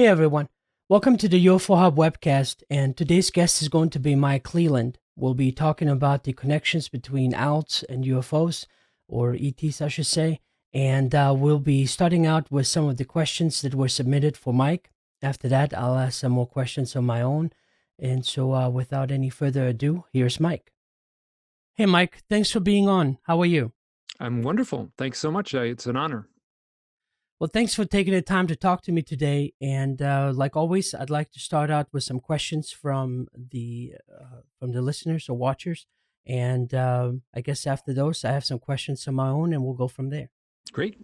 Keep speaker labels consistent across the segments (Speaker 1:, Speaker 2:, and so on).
Speaker 1: Hey everyone, welcome to the UFOhub Webcast, and today's guest is going to be Mike Clelland. We'll be talking about the connections between owls and UFOs, or ETs, I should say, and we'll be starting out with some of the questions that were submitted for Mike. After that, I'll ask some more questions of my own, and so without any further ado, here's Mike. Hey Mike, thanks for being on. How are you?
Speaker 2: I'm wonderful. Thanks so much. It's an honor.
Speaker 1: Well, thanks for taking the time to talk to me today. And like always, I'd like to start out with some questions from the listeners or watchers. And I guess after those, I have some questions of my own, and we'll go from there.
Speaker 2: Great.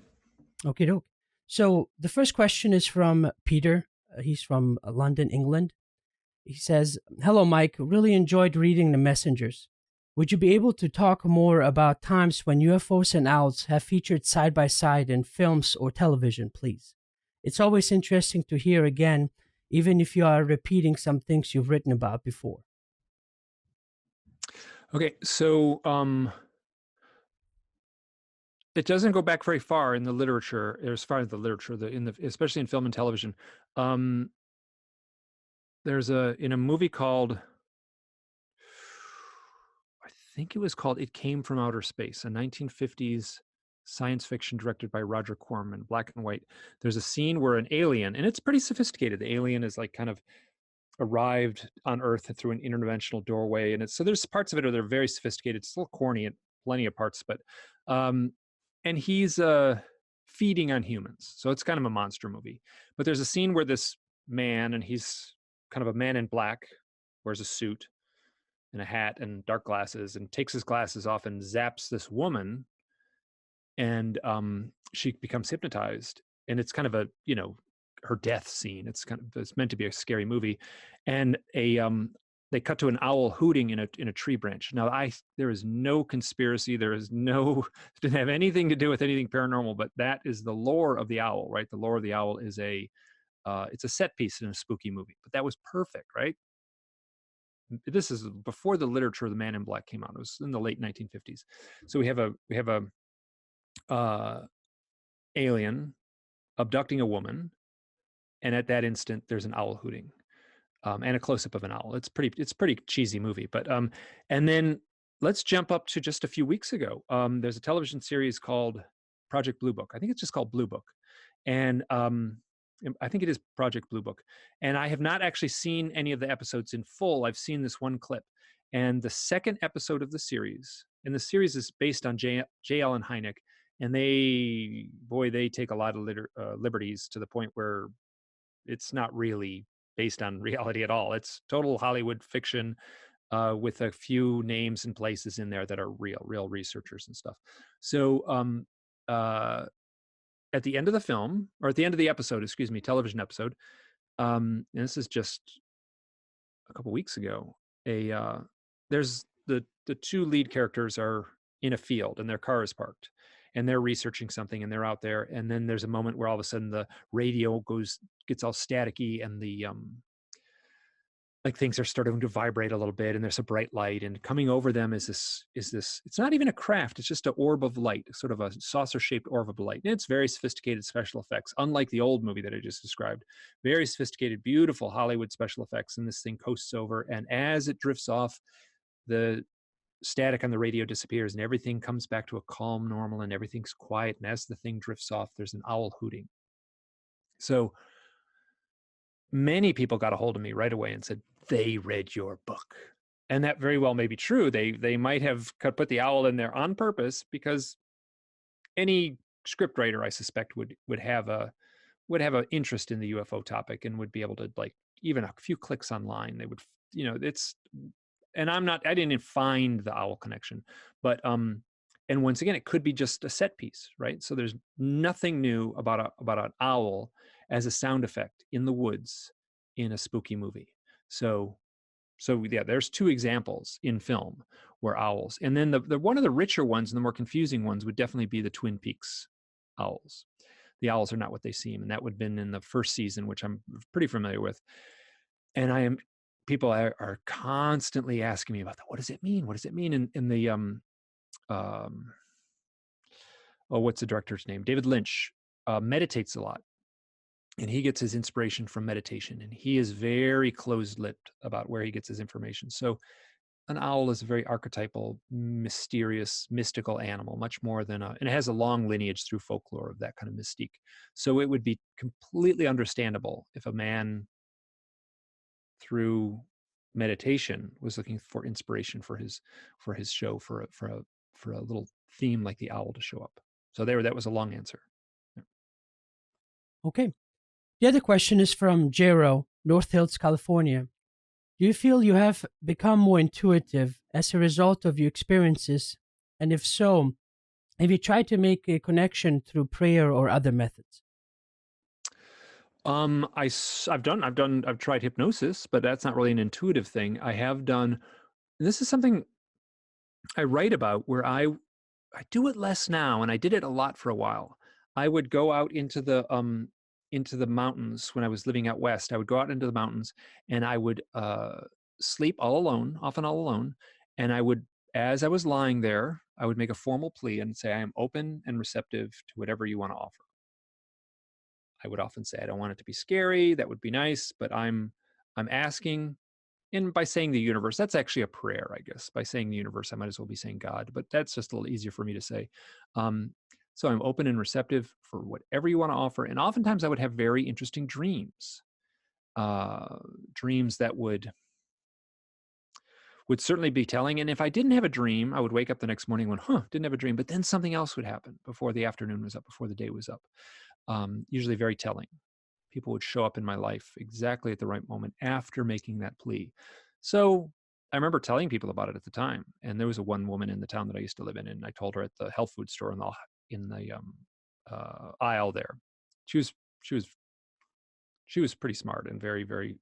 Speaker 1: Okay, doke. So the first question is from Peter. He's from London, England. He says, "Hello, Mike. Really enjoyed reading The Messengers. Would you be able to talk more about times when UFOs and owls have featured side by side in films or television, please? It's always interesting to hear again, even if you are repeating some things you've written about before."
Speaker 2: Okay, so it doesn't go back very far in the literature, as far as the literature, especially in film and television. There's in a movie called, I think it was called "It Came from Outer Space," a 1950s science fiction directed by Roger Corman, black and white. There's a scene where an alien, and it's pretty sophisticated. The alien is like kind of arrived on Earth through an interdimensional doorway, and so there's parts of it that are very sophisticated. It's still corny at plenty of parts, but and he's feeding on humans, so it's kind of a monster movie. But there's a scene where this man, and he's kind of a man in black, wears a suit and a hat and dark glasses, and takes his glasses off and zaps this woman, and she becomes hypnotized, and it's kind of a her death scene. It's meant to be a scary movie, and they cut to an owl hooting in a tree branch. Now there is no conspiracy, there is no it didn't have anything to do with anything paranormal, but that is the lore of the owl, right? The lore of the owl is it's a set piece in a spooky movie, but that was perfect, right? This is before the literature of The Man in Black came out. It was in the late 1950s. So we have a alien abducting a woman, and at that instant there's an owl hooting, and a close-up of an owl. It's pretty cheesy movie. But and then let's jump up to just a few weeks ago. There's a television series called Project Blue Book. I think it's just called Blue Book, and I think it is Project Blue Book. And I have not actually seen any of the episodes in full. I've seen this one clip, and the second episode of the series, and the series is based on J. Allen Hynek, and they take a lot of liberties, to the point where it's not really based on reality at all. It's total Hollywood fiction, with a few names and places in there that are real researchers and stuff. So at the end of the film, or at the end of the episode, excuse me, television episode, and this is just a couple weeks ago, there's the two lead characters are in a field and their car is parked, and they're researching something, and they're out there, and then there's a moment where all of a sudden the radio gets all staticky, and the like things are starting to vibrate a little bit, and there's a bright light, and coming over them is this it's not even a craft, it's just an orb of light, sort of a saucer shaped orb of light, and it's very sophisticated special effects, unlike the old movie that I just described. Very sophisticated, beautiful Hollywood special effects, and this thing coasts over, and as it drifts off, the static on the radio disappears, and everything comes back to a calm normal, and everything's quiet, and as the thing drifts off, there's an owl hooting. So many people got a hold of me right away and said they read your book, and that very well may be true. They might have put the owl in there on purpose, because any scriptwriter, I suspect, would have an interest in the UFO topic, and would be able to, like, even a few clicks online, they would, it's, and I didn't find the owl connection, but and once again, it could be just a set piece, right? So there's nothing new about an owl as a sound effect in the woods in a spooky movie. So yeah, there's two examples in film where owls, and then the one of the richer ones and the more confusing ones would definitely be the Twin Peaks owls. The owls are not what they seem, and that would have been in the first season, which I'm pretty familiar with. And people are constantly asking me about that. What does it mean? What does it mean? In the what's the director's name? David Lynch meditates a lot, and he gets his inspiration from meditation, and he is very closed-lipped about where he gets his information. So an owl is a very archetypal, mysterious, mystical animal, much more than and it has a long lineage through folklore of that kind of mystique. So it would be completely understandable if a man, through meditation, was looking for inspiration for his show, for a little theme like the owl to show up. So that was a long answer. Yeah.
Speaker 1: Okay. The other question is from Jero, North Hills, California. Do you feel you have become more intuitive as a result of your experiences? And if so, have you tried to make a connection through prayer or other methods?
Speaker 2: I've tried hypnosis, but that's not really an intuitive thing. I have done, this is something I write about, where I do it less now, and I did it a lot for a while. I would go out into the mountains when I was living out west. I would go out into the mountains, and I would sleep all alone, often all alone, and I would, as I was lying there, I would make a formal plea and say, I am open and receptive to whatever you want to offer. I would often say, I don't want it to be scary. That would be nice, but I'm asking. And by saying the universe, that's actually a prayer, I guess. By saying the universe, I might as well be saying God, but that's just a little easier for me to say. Um, so I'm open and receptive for whatever you want to offer. And oftentimes I would have very interesting dreams, dreams that would certainly be telling. And if I didn't have a dream, I would wake up the next morning and didn't have a dream. But then something else would happen before the afternoon was up, before the day was up. Usually very telling. People would show up in my life exactly at the right moment after making that plea. So I remember telling people about it at the time. And there was a one woman in the town that I used to live in, and I told her at the health food store in the aisle there. She was she was she was pretty smart and very, very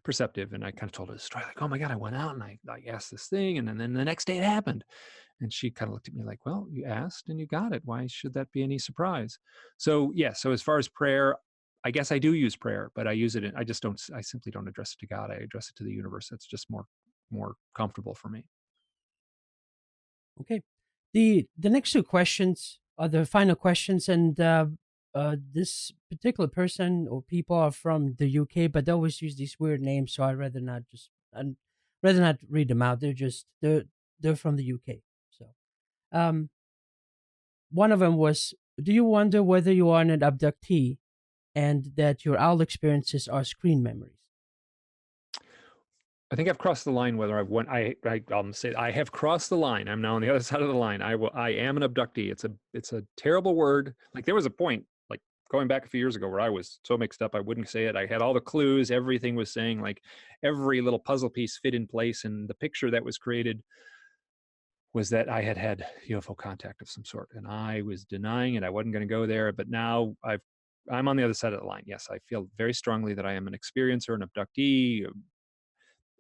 Speaker 2: perceptive. And I kind of told her the story, like, oh my God, I went out and I asked this thing, and then the next day it happened. And she kind of looked at me like, well, you asked and you got it. Why should that be any surprise? So yeah, so as far as prayer, I guess I do use prayer, but I use it I just don't, I simply don't address it to God. I address it to the universe. That's just more comfortable for me.
Speaker 1: Okay. The next two questions are the final questions, and this particular person or people are from the UK, but they always use these weird names, so I'd rather not read them out. They're from the UK. So, um, one of them was, do you wonder whether you are an abductee and that your owl experiences are screen memories?
Speaker 2: I think I've crossed the line. Whether I've went, I'll say I have crossed the line. I'm now on the other side of the line. I am an abductee. It's a terrible word. Like, there was a point, like, going back a few years ago, where I was so mixed up I wouldn't say it. I had all the clues. Everything was saying, like, every little puzzle piece fit in place, and the picture that was created was that I had had UFO contact of some sort, and I was denying it. I wasn't going to go there. But now I'm on the other side of the line. Yes, I feel very strongly that I am an experiencer, an abductee.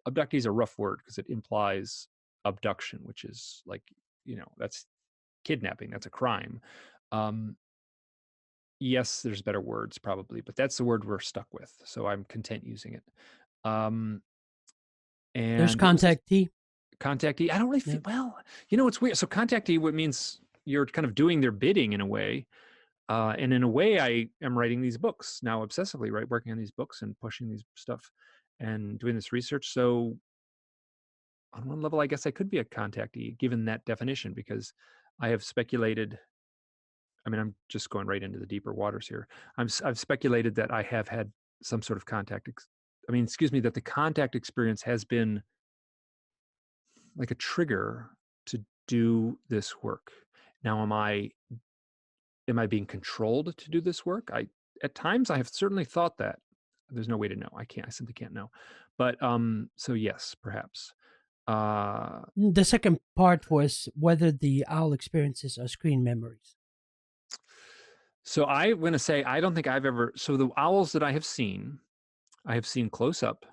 Speaker 2: Abductee is a rough word because it implies abduction, which is like, that's kidnapping. That's a crime. Um, yes, there's better words probably, but that's the word we're stuck with. So I'm content using it. Um,
Speaker 1: There's
Speaker 2: and what was this?
Speaker 1: contactee.
Speaker 2: Contactee. I don't really
Speaker 1: Yeah.
Speaker 2: feel, well, it's weird. So contactee, what means you're kind of doing their bidding in a way. And in a way, I am writing these books now obsessively, right? Working on these books and pushing these stuff and doing this research. So on one level, I guess I could be a contactee given that definition, because I have speculated. I mean, I'm just going right into the deeper waters here. I've speculated that I have had some sort of contact. Excuse me, that the contact experience has been like a trigger to do this work. Now, am I being controlled to do this work? At times I have certainly thought that. There's no way to know. I simply can't know. But so yes, perhaps. Uh,
Speaker 1: The second part was whether the owl experiences are screen memories.
Speaker 2: so I'm going to say, I don't think I've ever. So the owls that I have seen close up.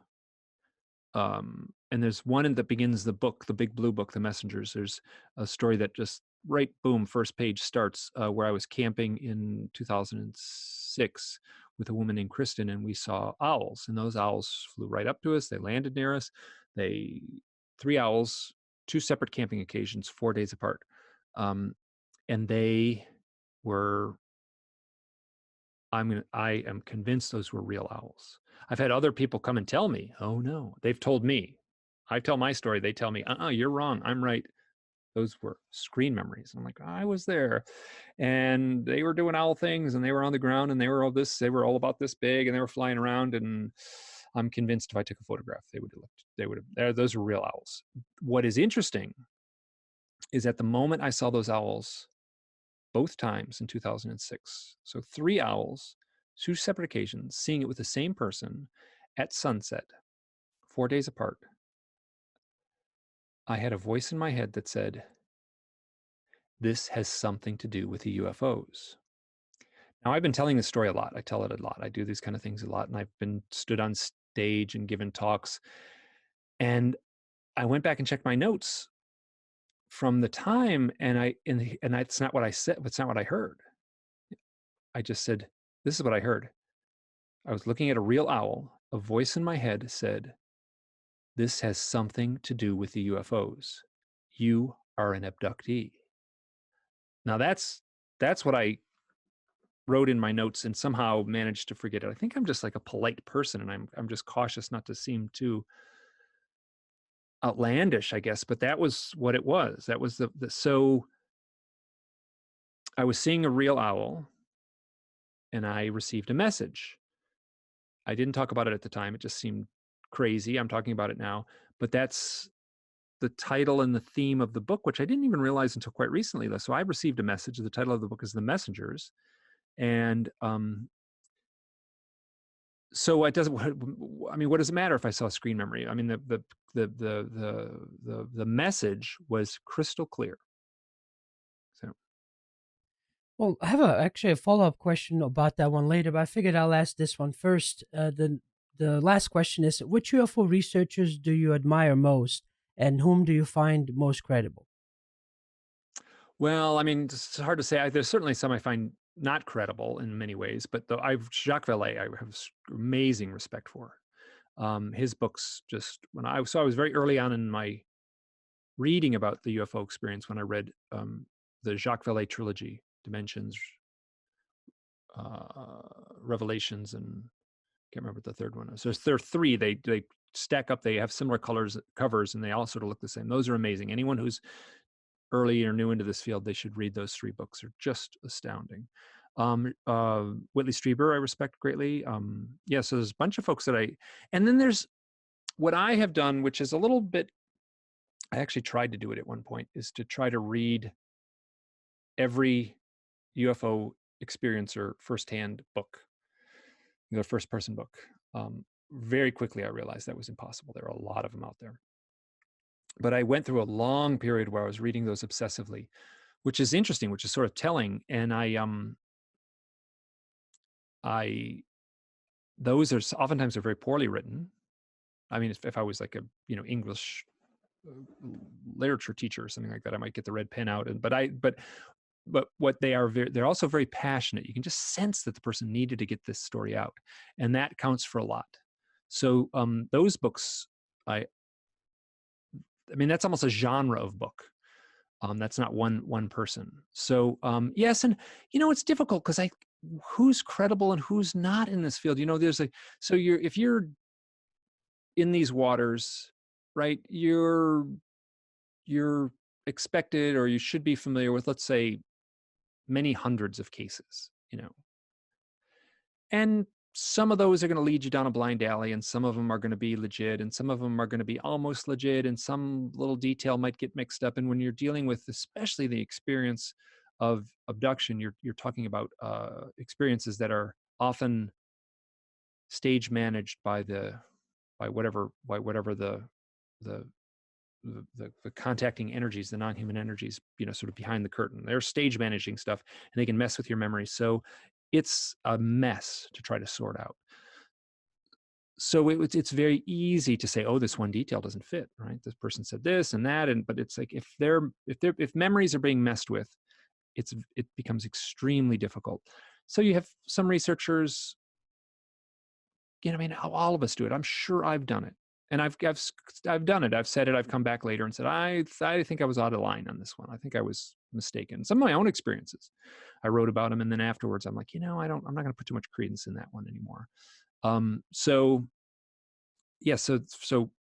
Speaker 2: And there's one that begins the book, the big blue book, The Messengers. There's a story that just right, boom, first page starts, where I was camping in 2006 with a woman named Kristen, and we saw owls, and those owls flew right up to us. They landed near us. Three owls, two separate camping occasions, 4 days apart. And they were I am convinced those were real owls. I've had other people come and tell me, oh no, they've told me. I tell my story, they tell me, you're wrong, I'm right. Those were screen memories. I'm like, I was there, and they were doing owl things, and they were on the ground, and they were all about this big, and they were flying around, and I'm convinced if I took a photograph, those were real owls. What is interesting is at the moment I saw those owls both times in 2006. So 3 owls, 2 separate occasions, seeing it with the same person at sunset, 4 days apart. I had a voice in my head that said, this has something to do with the UFOs. Now, I've been telling this story a lot. I tell it a lot. I do these kind of things a lot. And I've been stood on stage and given talks. And I went back and checked my notes from the time, and that's not what I said. That's not what I heard. I just said, this is what I heard. I was looking at a real owl. A voice in my head said, this has something to do with the UFOs. You are an abductee. Now that's what I wrote in my notes and somehow managed to forget it. I think I'm just like a polite person, and I'm just cautious not to seem too outlandish, I guess. But that was what it was. That was so I was seeing a real owl, and I received a message. I didn't talk about it at the time. It just seemed crazy. I'm talking about it now. But that's the title and the theme of the book, which I didn't even realize until quite recently. So I received a message. The title of the book is The Messengers. And so it doesn't, I mean, what does it matter if I saw screen memory? I mean, the message was crystal clear. So,
Speaker 1: Well, I have actually a follow-up question about that one later, but I figured I'll ask this one first. The last question is, which UFO researchers do you admire most, and whom do you find most credible?
Speaker 2: well, I mean, it's hard to say. There's certainly some I find not credible in many ways, but Jacques Vallée, I have amazing respect for. His books just I was very early on in my reading about the UFO experience when I read the Jacques Vallée trilogy, Dimensions, Revelations, and I can't remember what the third one is. There are 3. They stack up. They have similar covers, and they all sort of look the same. Those are amazing. Anyone who's early or new into this field, they should read those 3 books. They're just astounding. Whitley Strieber, I respect greatly. So there's a bunch of folks and then there's what I have done, which is a little bit, I actually tried to do it at one point, is to try to read every UFO experiencer firsthand book, the first person book. Very quickly, I realized that was impossible. There are a lot of them out there. But I went through a long period where I was reading those obsessively, which is interesting, which is sort of telling. And those are oftentimes are very poorly written. I mean, if I was like a English literature teacher or something like that, I might get the red pen out. But what they are, they're also very passionate. You can just sense that the person needed to get this story out, and that counts for a lot. So those books, I mean, that's almost a genre of book. That's not one person. So yes, and it's difficult because who's credible and who's not in this field. There's if you're in these waters, right? You're expected, or you should be familiar with, let's say, many hundreds of cases, and some of those are going to lead you down a blind alley, and some of them are going to be legit, and some of them are going to be almost legit, and some little detail might get mixed up. And when you're dealing with, especially the experience of abduction, you're talking about experiences that are often stage managed by whatever the contacting energies, the non-human energies, sort of behind the curtain. They're stage managing stuff, and they can mess with your memory. So it's a mess to try to sort out. So it's very easy to say, oh, this one detail doesn't fit, right? This person said this and that, but it's like if memories are being messed with, it becomes extremely difficult. So you have some researchers, I mean, all of us do it. I'm sure I've done it. And I've done it. I've said it. I've come back later and said, I think I was out of line on this one. I think I was mistaken. Some of my own experiences, I wrote about them, and then afterwards, I'm like, I'm not going to put too much credence in that one anymore. So yeah, so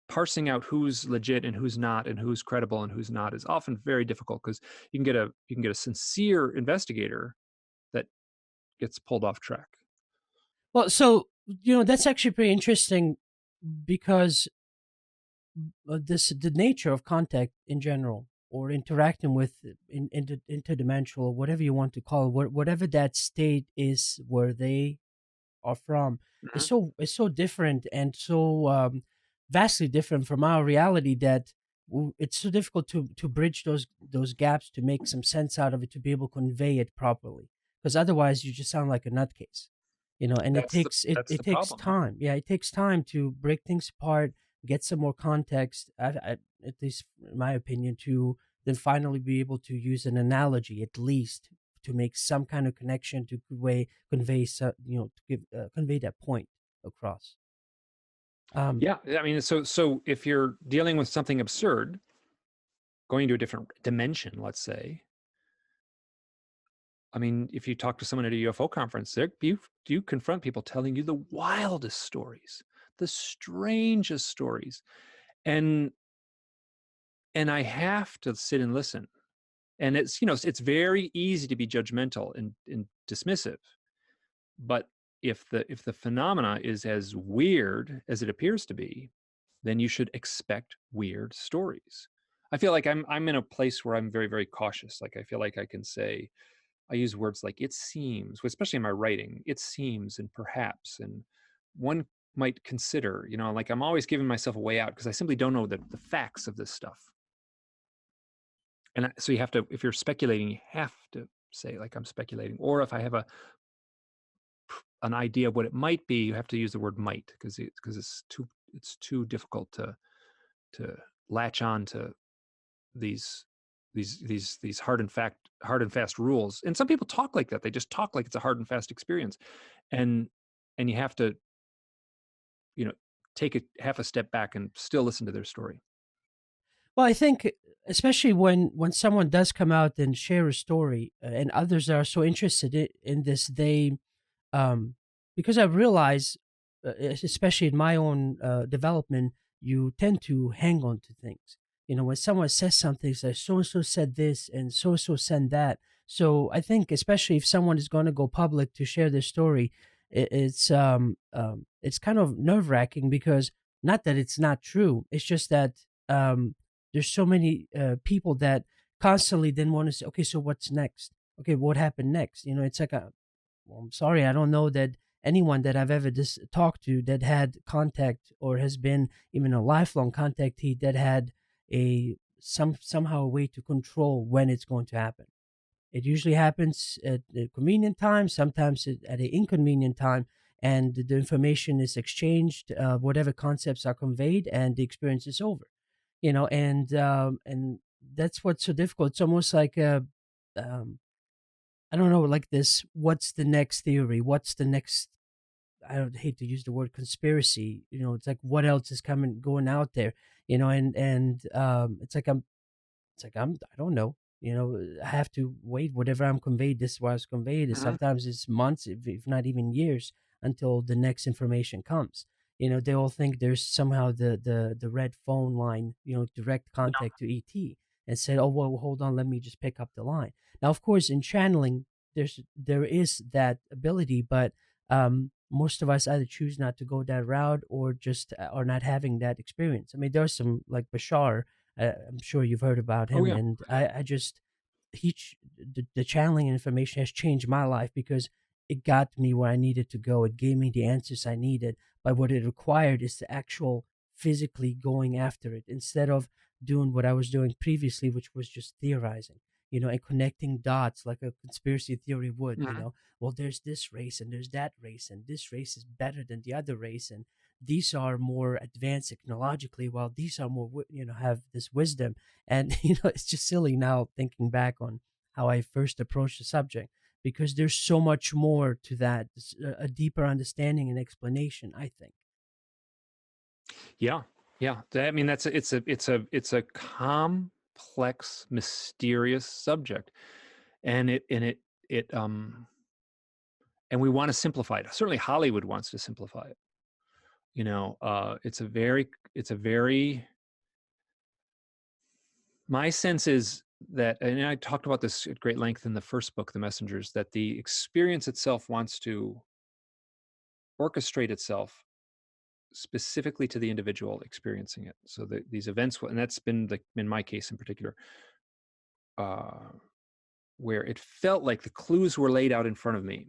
Speaker 2: parsing out who's legit and who's not, and who's credible and who's not, is often very difficult, because you can get a sincere investigator that gets pulled off track.
Speaker 1: Well, so that's actually pretty interesting because the nature of contact in general, or interacting with interdimensional, or whatever you want to call it, whatever that state is where they are from, is so different and so vastly different from our reality that it's so difficult to bridge those gaps, to make some sense out of it, to be able to convey it properly, because otherwise you just sound like a nutcase. And it takes
Speaker 2: That's
Speaker 1: it
Speaker 2: the
Speaker 1: takes
Speaker 2: problem, huh?
Speaker 1: time. Yeah, it takes time to break things apart, get some more context, at least in my opinion, to then finally be able to use an analogy, at least, to make some kind of connection, to convey convey that point across.
Speaker 2: Yeah, I mean, so if you're dealing with something absurd, going to a different dimension, let's say, I mean, if you talk to someone at a UFO conference, you confront people telling you the wildest stories, the strangest stories, and I have to sit and listen. And it's very easy to be judgmental and dismissive, but if the phenomena is as weird as it appears to be, then you should expect weird stories. I feel like I'm in a place where I'm very, very cautious. Like, I feel like I can say, I use words like "it seems," especially in my writing. It seems, and perhaps, and one might consider. Like, I'm always giving myself a way out, because I simply don't know the facts of this stuff. And so you have to, if you're speculating, you have to say, like, I'm speculating. Or if I have an idea of what it might be, you have to use the word "might," because it's too difficult to latch on to these hard and fast rules. And some people talk like that. They just talk like it's a hard and fast experience, and you have to take a half a step back and still listen to their story.
Speaker 1: Well, I think, especially when someone does come out and share a story, and others are so interested in this, they because I realize, especially in my own development, you tend to hang on to things. When someone says something, it's like so and so said this and so said that. So I think, especially if someone is going to go public to share their story, it's kind of nerve wracking, because not that it's not true, it's just that there's so many people that constantly then want to say, okay, so what's next? Okay, what happened next? It's like well, I'm sorry, I don't know that anyone that I've ever talked to that had contact, or has been even a lifelong contactee, that had somehow a way to control when it's going to happen. It usually happens at a convenient time, sometimes at an inconvenient time, and the information is exchanged, whatever concepts are conveyed, and the experience is over. And that's what's so difficult. It's almost like um, I don't know, like this. What's the next theory? What's the next? I don't hate to use the word conspiracy. It's like, what else is going out there? And I don't know. I have to wait. Whatever I'm conveyed, this was conveyed. And
Speaker 2: Mhm.
Speaker 1: sometimes it's months, if not even years, until the next information comes. They all think there's somehow the red phone line, direct contact to ET, and said, "Oh well, hold on, let me just pick up the line." Now, of course, in channeling, there is that ability, but most of us either choose not to go that route, or just are not having that experience. I mean, there's some like Bashar. I'm sure you've heard about
Speaker 2: Oh
Speaker 1: him,
Speaker 2: yeah.
Speaker 1: and I just the channeling information has changed my life, because it got me where I needed to go. It gave me the answers I needed, but what it required is the actual physically going after it, instead of doing what I was doing previously, which was just theorizing, and connecting dots like a conspiracy theory would.
Speaker 2: Mhm.
Speaker 1: Well, there's this race and there's that race, and this race is better than the other race, and these are more advanced technologically, while these are more have this wisdom. And it's just silly now thinking back on how I first approached the subject, because there's so much more to that. A deeper understanding and explanation, I think.
Speaker 2: Yeah. Yeah, I mean it's a complex, mysterious subject, and it and we want to simplify it. Certainly, Hollywood wants to simplify it. It's a very. My sense is that, and I talked about this at great length in the first book, The Messengers, that the experience itself wants to orchestrate itself specifically to the individual experiencing it. So that these events, and that's been in my case in particular, uh, where it felt like the clues were laid out in front of me,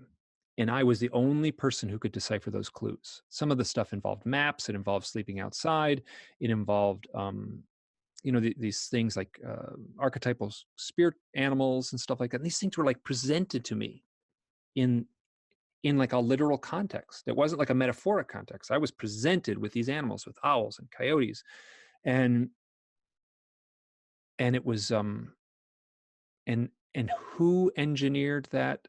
Speaker 2: and I was the only person who could decipher those clues. Some of the stuff involved maps. It involved sleeping outside. It involved, these things like archetypal spirit animals and stuff like that. And these things were like presented to me in like a literal context. It wasn't like a metaphoric context. I was presented with these animals, with owls and coyotes, and it was and who engineered that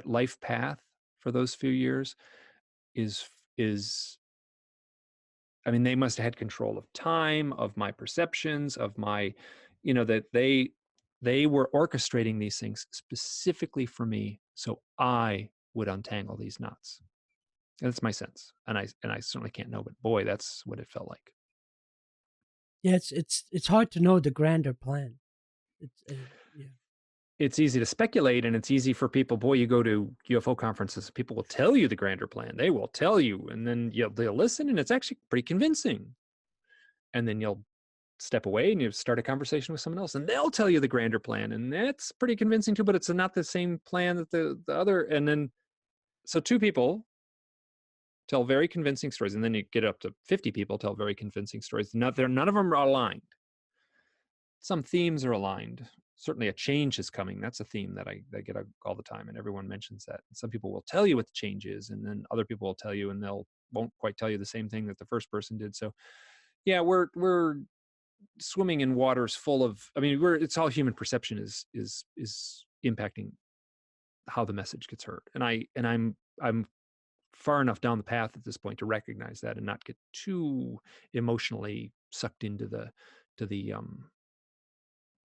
Speaker 2: life path for those few years is I mean, they must have had control of time, of my perceptions, of my, that they were orchestrating these things specifically for me, so I would untangle these knots. That's my sense, and I certainly can't know, but boy, that's what it felt like.
Speaker 1: Yeah, it's hard to know the grander plan. It's yeah.
Speaker 2: It's easy to speculate, and it's easy for people. Boy, you go to UFO conferences, people will tell you the grander plan. They will tell you, and then they'll listen, and it's actually pretty convincing. And then you'll step away and you start a conversation with someone else, and they'll tell you the grander plan, and that's pretty convincing too. But it's not the same plan that the other. And then, so two people tell very convincing stories, and then you get up to 50 people tell very convincing stories. None of them are aligned. Some themes are aligned. Certainly a change is coming. That's a theme that I get all the time, and everyone mentions that. And some people will tell you what the change is, and then other people will tell you, and they'll won't quite tell you the same thing that the first person did. So yeah, we're swimming in waters full of, I mean, it's all human perception is impacting how the message gets heard. And I'm far enough down the path at this point to recognize that and not get too emotionally sucked into the to the um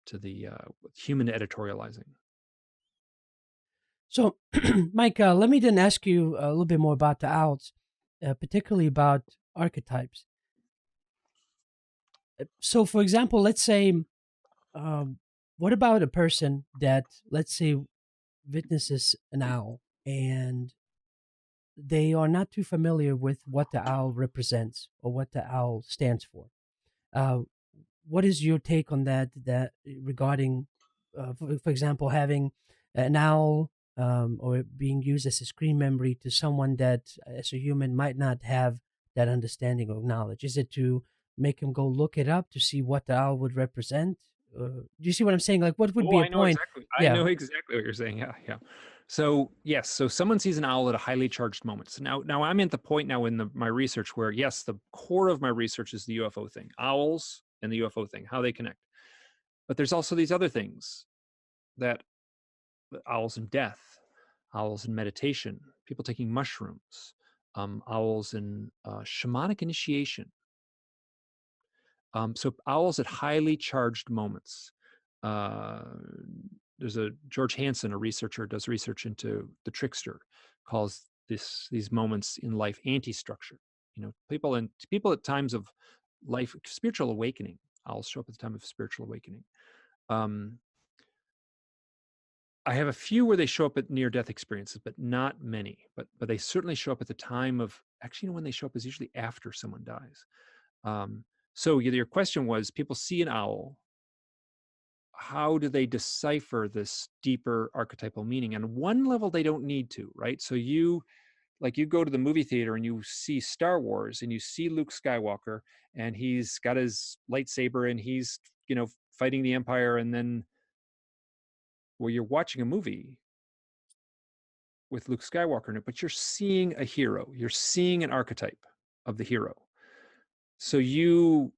Speaker 2: to the human editorializing.
Speaker 1: So, Mike, let me then ask you a little bit more about the owls, particularly about archetypes. So, for example, let's say, um, what about a person that, let's say, witnesses an owl and they are not too familiar with what the owl represents or what the owl stands for? Uh, what is your take on that? That regarding, for example, having an owl or being used as a screen memory to someone that, as a human, might not have that understanding or knowledge? Is it to make him go look it up to see what the owl would represent? Do you see what I'm saying? Like, what would
Speaker 2: Oh,
Speaker 1: be a
Speaker 2: I know
Speaker 1: point?
Speaker 2: exactly. I
Speaker 1: Yeah.
Speaker 2: know exactly what you're saying. Yeah, yeah. So yes, so someone sees an owl at a highly charged moment. So now I'm at the point now in my research where yes, the core of my research is the UFO thing, owls and the UFO thing, how they connect. But there's also these other things that owls and death, owls and meditation, people taking mushrooms, owls and shamanic initiation. So owls at highly charged moments. Uh, there's a George Hansen, a researcher, does research into the trickster, calls these moments in life anti-structure. People at times of life, spiritual awakening. Owls show up at the time of spiritual awakening. I have a few where they show up at near-death experiences, but not many. But they certainly show up at the time of, actually, when they show up is usually after someone dies. So your question was, people see an owl, how do they decipher this deeper archetypal meaning? And one level, they don't need to, right? So you go to the movie theater and you see Star Wars and you see Luke Skywalker and he's got his lightsaber and he's, fighting the Empire. And then, well, you're watching a movie with Luke Skywalker in it, but you're seeing a hero. You're seeing an archetype of the hero. So you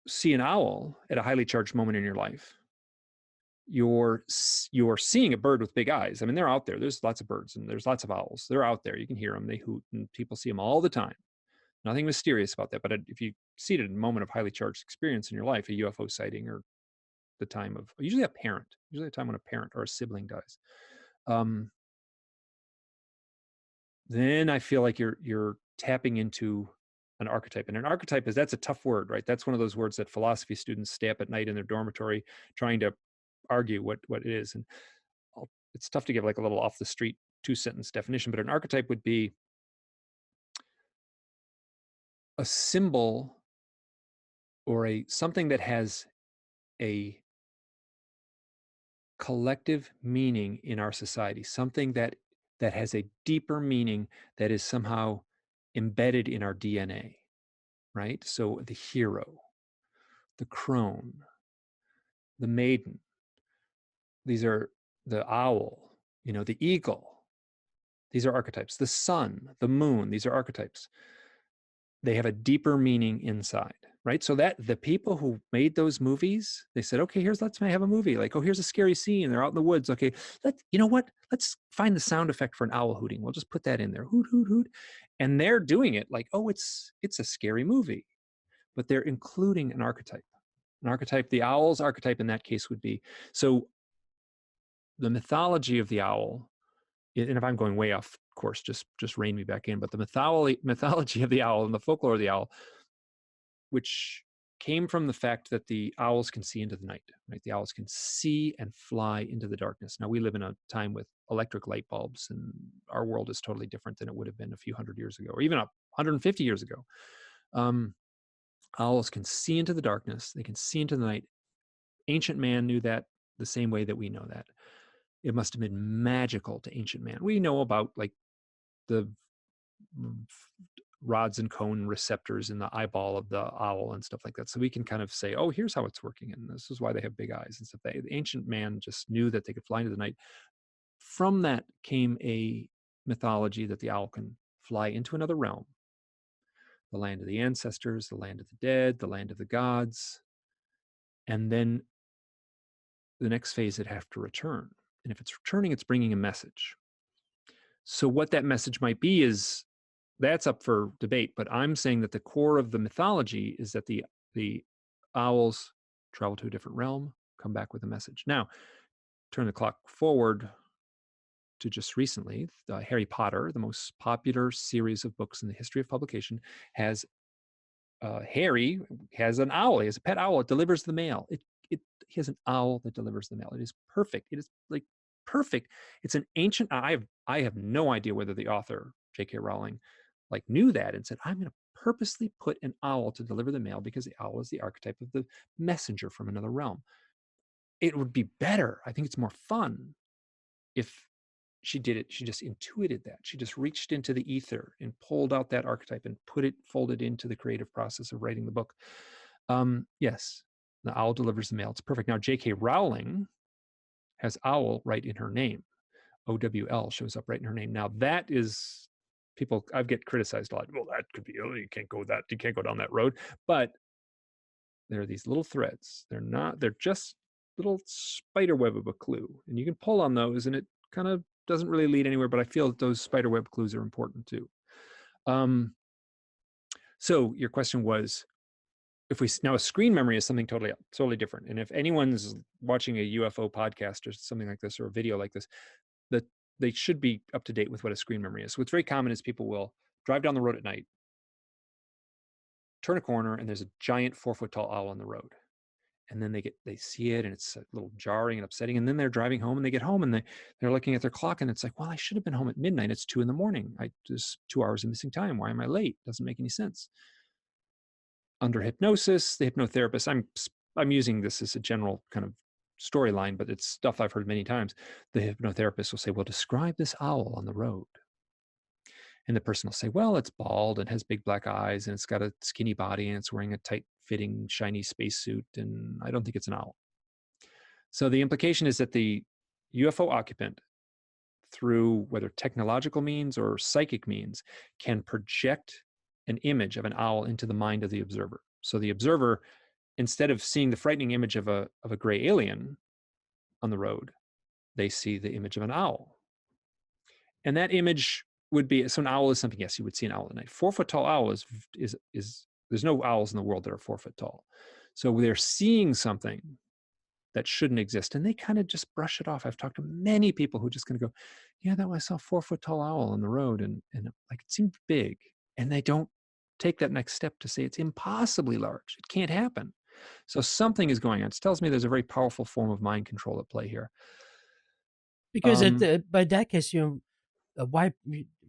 Speaker 2: see an owl at a highly charged moment in your life. You're seeing a bird with big eyes. I mean, they're out there. There's lots of birds and there's lots of owls. They're out there. You can hear them. They hoot, and people see them all the time. Nothing mysterious about that. But if you see it in a moment of highly charged experience in your life, a UFO sighting, or the time of usually a time when a parent or a sibling dies, then I feel like you're tapping into an archetype. And an archetype that's a tough word, right? That's one of those words that philosophy students stay up at night in their dormitory trying to argue what it is. And it's tough to give like a little off the street 2-sentence definition, but an archetype would be a symbol or something that has a collective meaning in our society, something that has a deeper meaning that is somehow embedded in our DNA, right? So the hero, the crone, the maiden, these are the owl, the eagle. These are archetypes. The sun, the moon, these are archetypes. They have a deeper meaning inside, right? So that the people who made those movies, they said, okay, let's have a movie. Like, oh, here's a scary scene. They're out in the woods. Okay, you know what? Let's find the sound effect for an owl hooting. We'll just put that in there. Hoot, hoot, hoot. And they're doing it like, oh, it's a scary movie. But they're including an archetype. An archetype, the owl's archetype in that case would be, so the mythology of the owl, and if I'm going way off course, just rein me back in, but the mythology of the owl and the folklore of the owl, which came from the fact that the owls can see into the night, right? The owls can see and fly into the darkness. Now, we live in a time with electric light bulbs, and our world is totally different than it would have been a few hundred years ago, or even 150 years ago. Owls can see into the darkness. They can see into the night. Ancient man knew that the same way that we know that. It must have been magical to ancient man. We know about like the rods and cone receptors in the eyeball of the owl and stuff like that. So we can kind of say, oh, here's how it's working. And this is why they have big eyes and stuff. The ancient man just knew that they could fly into the night. From that came a mythology that the owl can fly into another realm. The land of the ancestors, the land of the dead, the land of the gods. And then the next phase, it'd have to return. And if it's returning, it's bringing a message. So what that message might be that's up for debate, but I'm saying that the core of the mythology is that the owls travel to a different realm, come back with a message. Now, turn the clock forward to just recently, Harry Potter, the most popular series of books in the history of publication, has Harry has an owl. He has a pet owl. It delivers the mail. He has an owl that delivers the mail. It is perfect. It is like perfect. It's an ancient. I have no idea whether the author J.K. Rowling like knew that and said, I'm going to purposely put an owl to deliver the mail because the owl is the archetype of the messenger from another realm. It would be better. I think it's more fun if she did it. She just intuited that. She just reached into the ether and pulled out that archetype and folded into the creative process of writing the book. Yes, the owl delivers the mail. It's perfect. Now, J.K. Rowling has owl right in her name. OWL shows up right in her name. Now, that is people, I get criticized a lot. Well, that could be, you can't go down that road. But there are these little threads. They're just little spider web of a clue. And you can pull on those and it kind of doesn't really lead anywhere, but I feel that those spider web clues are important too. So your question was, now a screen memory is something totally different. And if anyone's watching a UFO podcast or something like this, or a video like this, that they should be up to date with what a screen memory is. So what's very common is people will drive down the road at night, turn a corner, and there's a giant 4-foot tall owl on the road. And then they see it and it's a little jarring and upsetting. And then they're driving home and they get home and they're looking at their clock and it's like, well, I should have been home at midnight. It's 2 a.m. There's 2 hours of missing time. Why am I late? Doesn't make any sense. Under hypnosis, the hypnotherapist, I'm using this as a general kind of storyline, but it's stuff I've heard many times. The hypnotherapist will say, well, describe this owl on the road. And the person will say, well, it's bald and has big black eyes and it's got a skinny body and it's wearing a tight fitting shiny spacesuit. And I don't think it's an owl. So the implication is that the UFO occupant, through whether technological means or psychic means, can project an image of an owl into the mind of the observer. So the observer, instead of seeing the frightening image of a gray alien on the road, they see the image of an owl. And that image would be, so an owl is something, yes, you would see an owl at night. 4-foot tall owl is there's no owls in the world that are 4-foot tall. So they're seeing something that shouldn't exist, and they kind of just brush it off. I've talked to many people who just kind of go, yeah, that was, I saw a 4-foot tall owl on the road, and like it seemed big, and they don't take that next step to say it's impossibly large. It can't happen. So something is going on. It tells me there's a very powerful form of mind control at play here.
Speaker 1: Because by that case, why?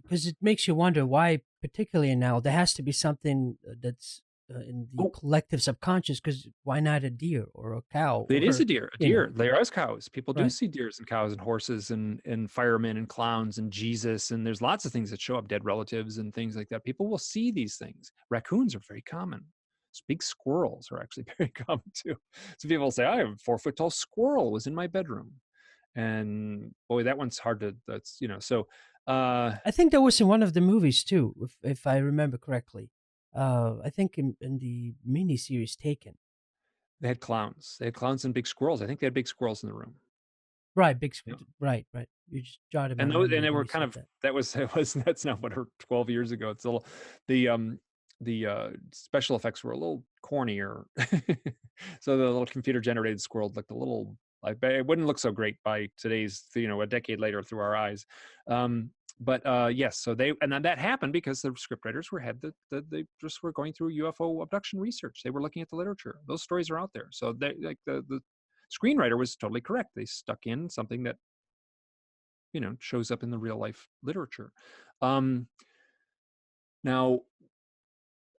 Speaker 1: Because it makes you wonder why, particularly now, there has to be something that's in the
Speaker 2: Oh,
Speaker 1: collective subconscious. Because why not a deer or a cow
Speaker 2: it is a
Speaker 1: or
Speaker 2: deer. A
Speaker 1: you know?
Speaker 2: deer. There are cows. People do
Speaker 1: Right.
Speaker 2: see deers and cows and horses and firemen and clowns and Jesus. And there's lots of things that show up, dead relatives and things like that. People will see these things. Raccoons are very common. Big squirrels are actually very common too. So people say, I have a 4-foot tall squirrel was in my bedroom. And boy, that one's hard to, that's, so
Speaker 1: I think that was in one of the movies too, if I remember correctly. I think in the mini series Taken.
Speaker 2: they had clowns. They had clowns and big squirrels. I think they had big squirrels in the room.
Speaker 1: Right,
Speaker 2: Yeah.
Speaker 1: right, right. You just jotted my
Speaker 2: And those, and
Speaker 1: memory
Speaker 2: they
Speaker 1: when
Speaker 2: were
Speaker 1: you
Speaker 2: kind
Speaker 1: said
Speaker 2: of,
Speaker 1: that.
Speaker 2: that's now what, 12 years ago. It's a little, the special effects were a little cornier. So the little computer generated squirrel looked a little, like, it wouldn't look so great by today's, a decade later through our eyes. But yes, so and then that happened because the scriptwriters they just were going through UFO abduction research. They were looking at the literature. Those stories are out there. So they, like, the screenwriter was totally correct. They stuck in something that shows up in the real life literature. Now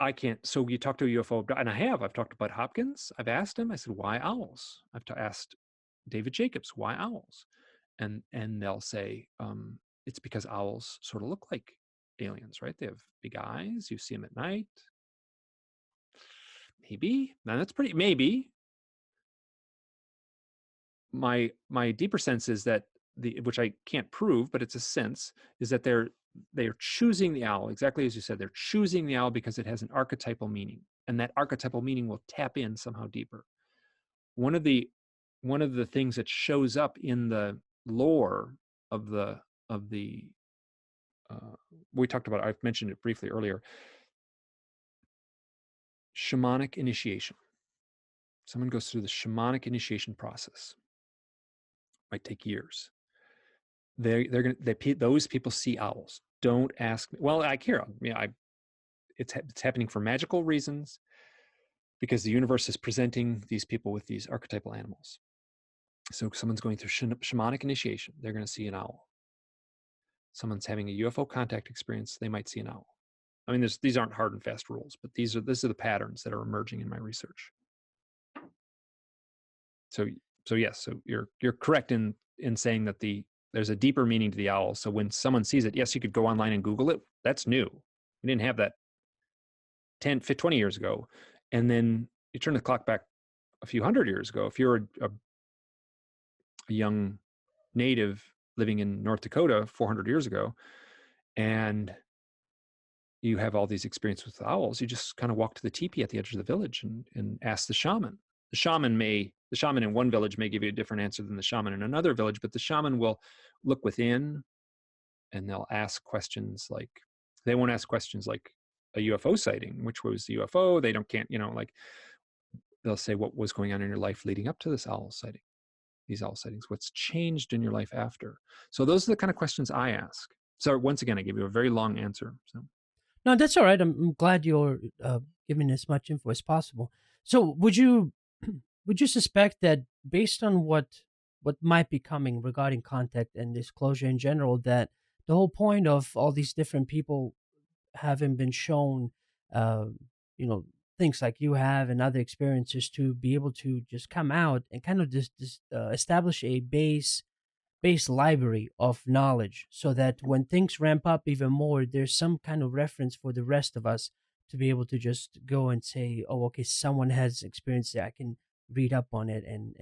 Speaker 2: I can't. So you talk to a UFO, and I've talked to Bud Hopkins. I've asked him. I said, "Why owls?" I've asked David Jacobs, "Why owls?" And they'll say, "It's because owls sort of look like aliens, right? They have big eyes. You see them at night. Maybe. Now that's pretty. Maybe. My deeper sense is that which I can't prove, but it's a sense, is that they're choosing the owl, exactly as you said. They're choosing the owl because it has an archetypal meaning, and that archetypal meaning will tap in somehow deeper. One of the things that shows up in the lore of the we talked about, I've mentioned it briefly earlier, shamanic initiation. Someone goes through the shamanic initiation process. Might take years. Those people see owls. Don't ask me. Well, I care. It's happening for magical reasons, because the universe is presenting these people with these archetypal animals. So someone's going through shamanic initiation, they're going to see an owl. Someone's having a UFO contact experience, they might see an owl. I mean, these aren't hard and fast rules, but these are the patterns that are emerging in my research. So yes, so you're correct in saying that there's a deeper meaning to the owl. So when someone sees it, yes, you could go online and Google it. That's new. We didn't have that 10, 20 years ago. And then you turn the clock back a few hundred years ago. If you're a young native living in North Dakota 400 years ago, and you have all these experiences with the owls, you just kind of walk to the teepee at the edge of the village and ask the shaman. The shaman in one village may give you a different answer than the shaman in another village, but the shaman will look within, and they'll ask questions like, they won't ask questions like a UFO sighting, which was the UFO. They can't, like, they'll say, what was going on in your life leading up to this owl sighting? These owl sightings, what's changed in your life after? So those are the kind of questions I ask. So once again, I give you a very long answer. So
Speaker 1: No, that's all right. I'm glad you're giving as much info as possible. So, would you would you suspect that based on what might be coming regarding contact and disclosure in general, that the whole point of all these different people having been shown, uh, you know, things like you have and other experiences to be able to just come out and kind of just establish a base library of knowledge so that when things ramp up even more, there's some kind of reference for the rest of us to be able to just go and say, oh, okay, someone has experienced it. I can read up on it and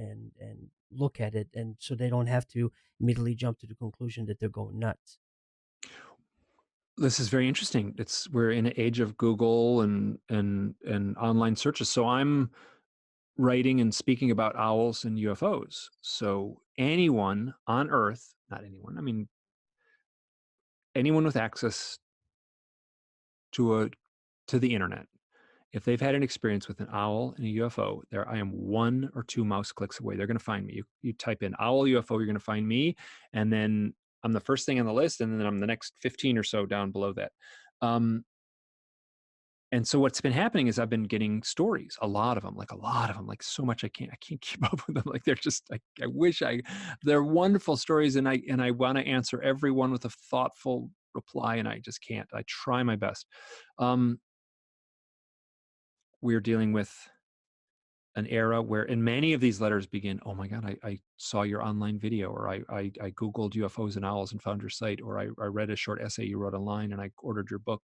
Speaker 1: look at it. And so they don't have to immediately jump to the conclusion that they're going nuts.
Speaker 2: this is very interesting. We're in an age of Google and online searches. So I'm writing and speaking about owls and UFOs. So anyone on Earth, not anyone, I mean, anyone with access to the internet, if they've had an experience with an owl and a UFO, there I am 1 or 2 mouse clicks away. They're going to find me. You type in owl UFO, you're going to find me, and then I'm the first thing on the list, and then I'm the next 15 or so down below that. And so what's been happening is I've been getting stories, a lot of them, like so much I can't keep up with them. Like they're just, I wish they're wonderful stories, and I want to answer every one with a thoughtful reply, and I just can't. I try my best. We're dealing with an era where, and many of these letters begin, oh my God, I saw your online video, or I Googled UFOs and owls and found your site, or I read a short essay you wrote online, and I ordered your book.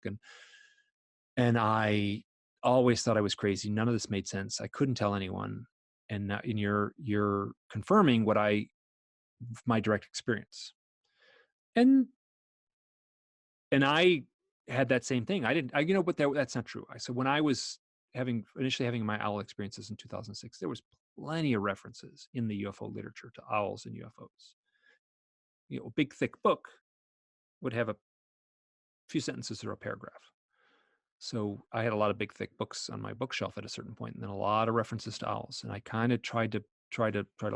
Speaker 2: And I always thought I was crazy. None of this made sense. I couldn't tell anyone. And you're confirming what my direct experience. And I had that same thing. But that's not true. I said, when I was initially having my owl experiences in 2006, there was plenty of references in the UFO literature to owls and UFOs. A big thick book would have a few sentences or a paragraph. So I had a lot of big thick books on my bookshelf at a certain point, and then a lot of references to owls. And I kind of tried to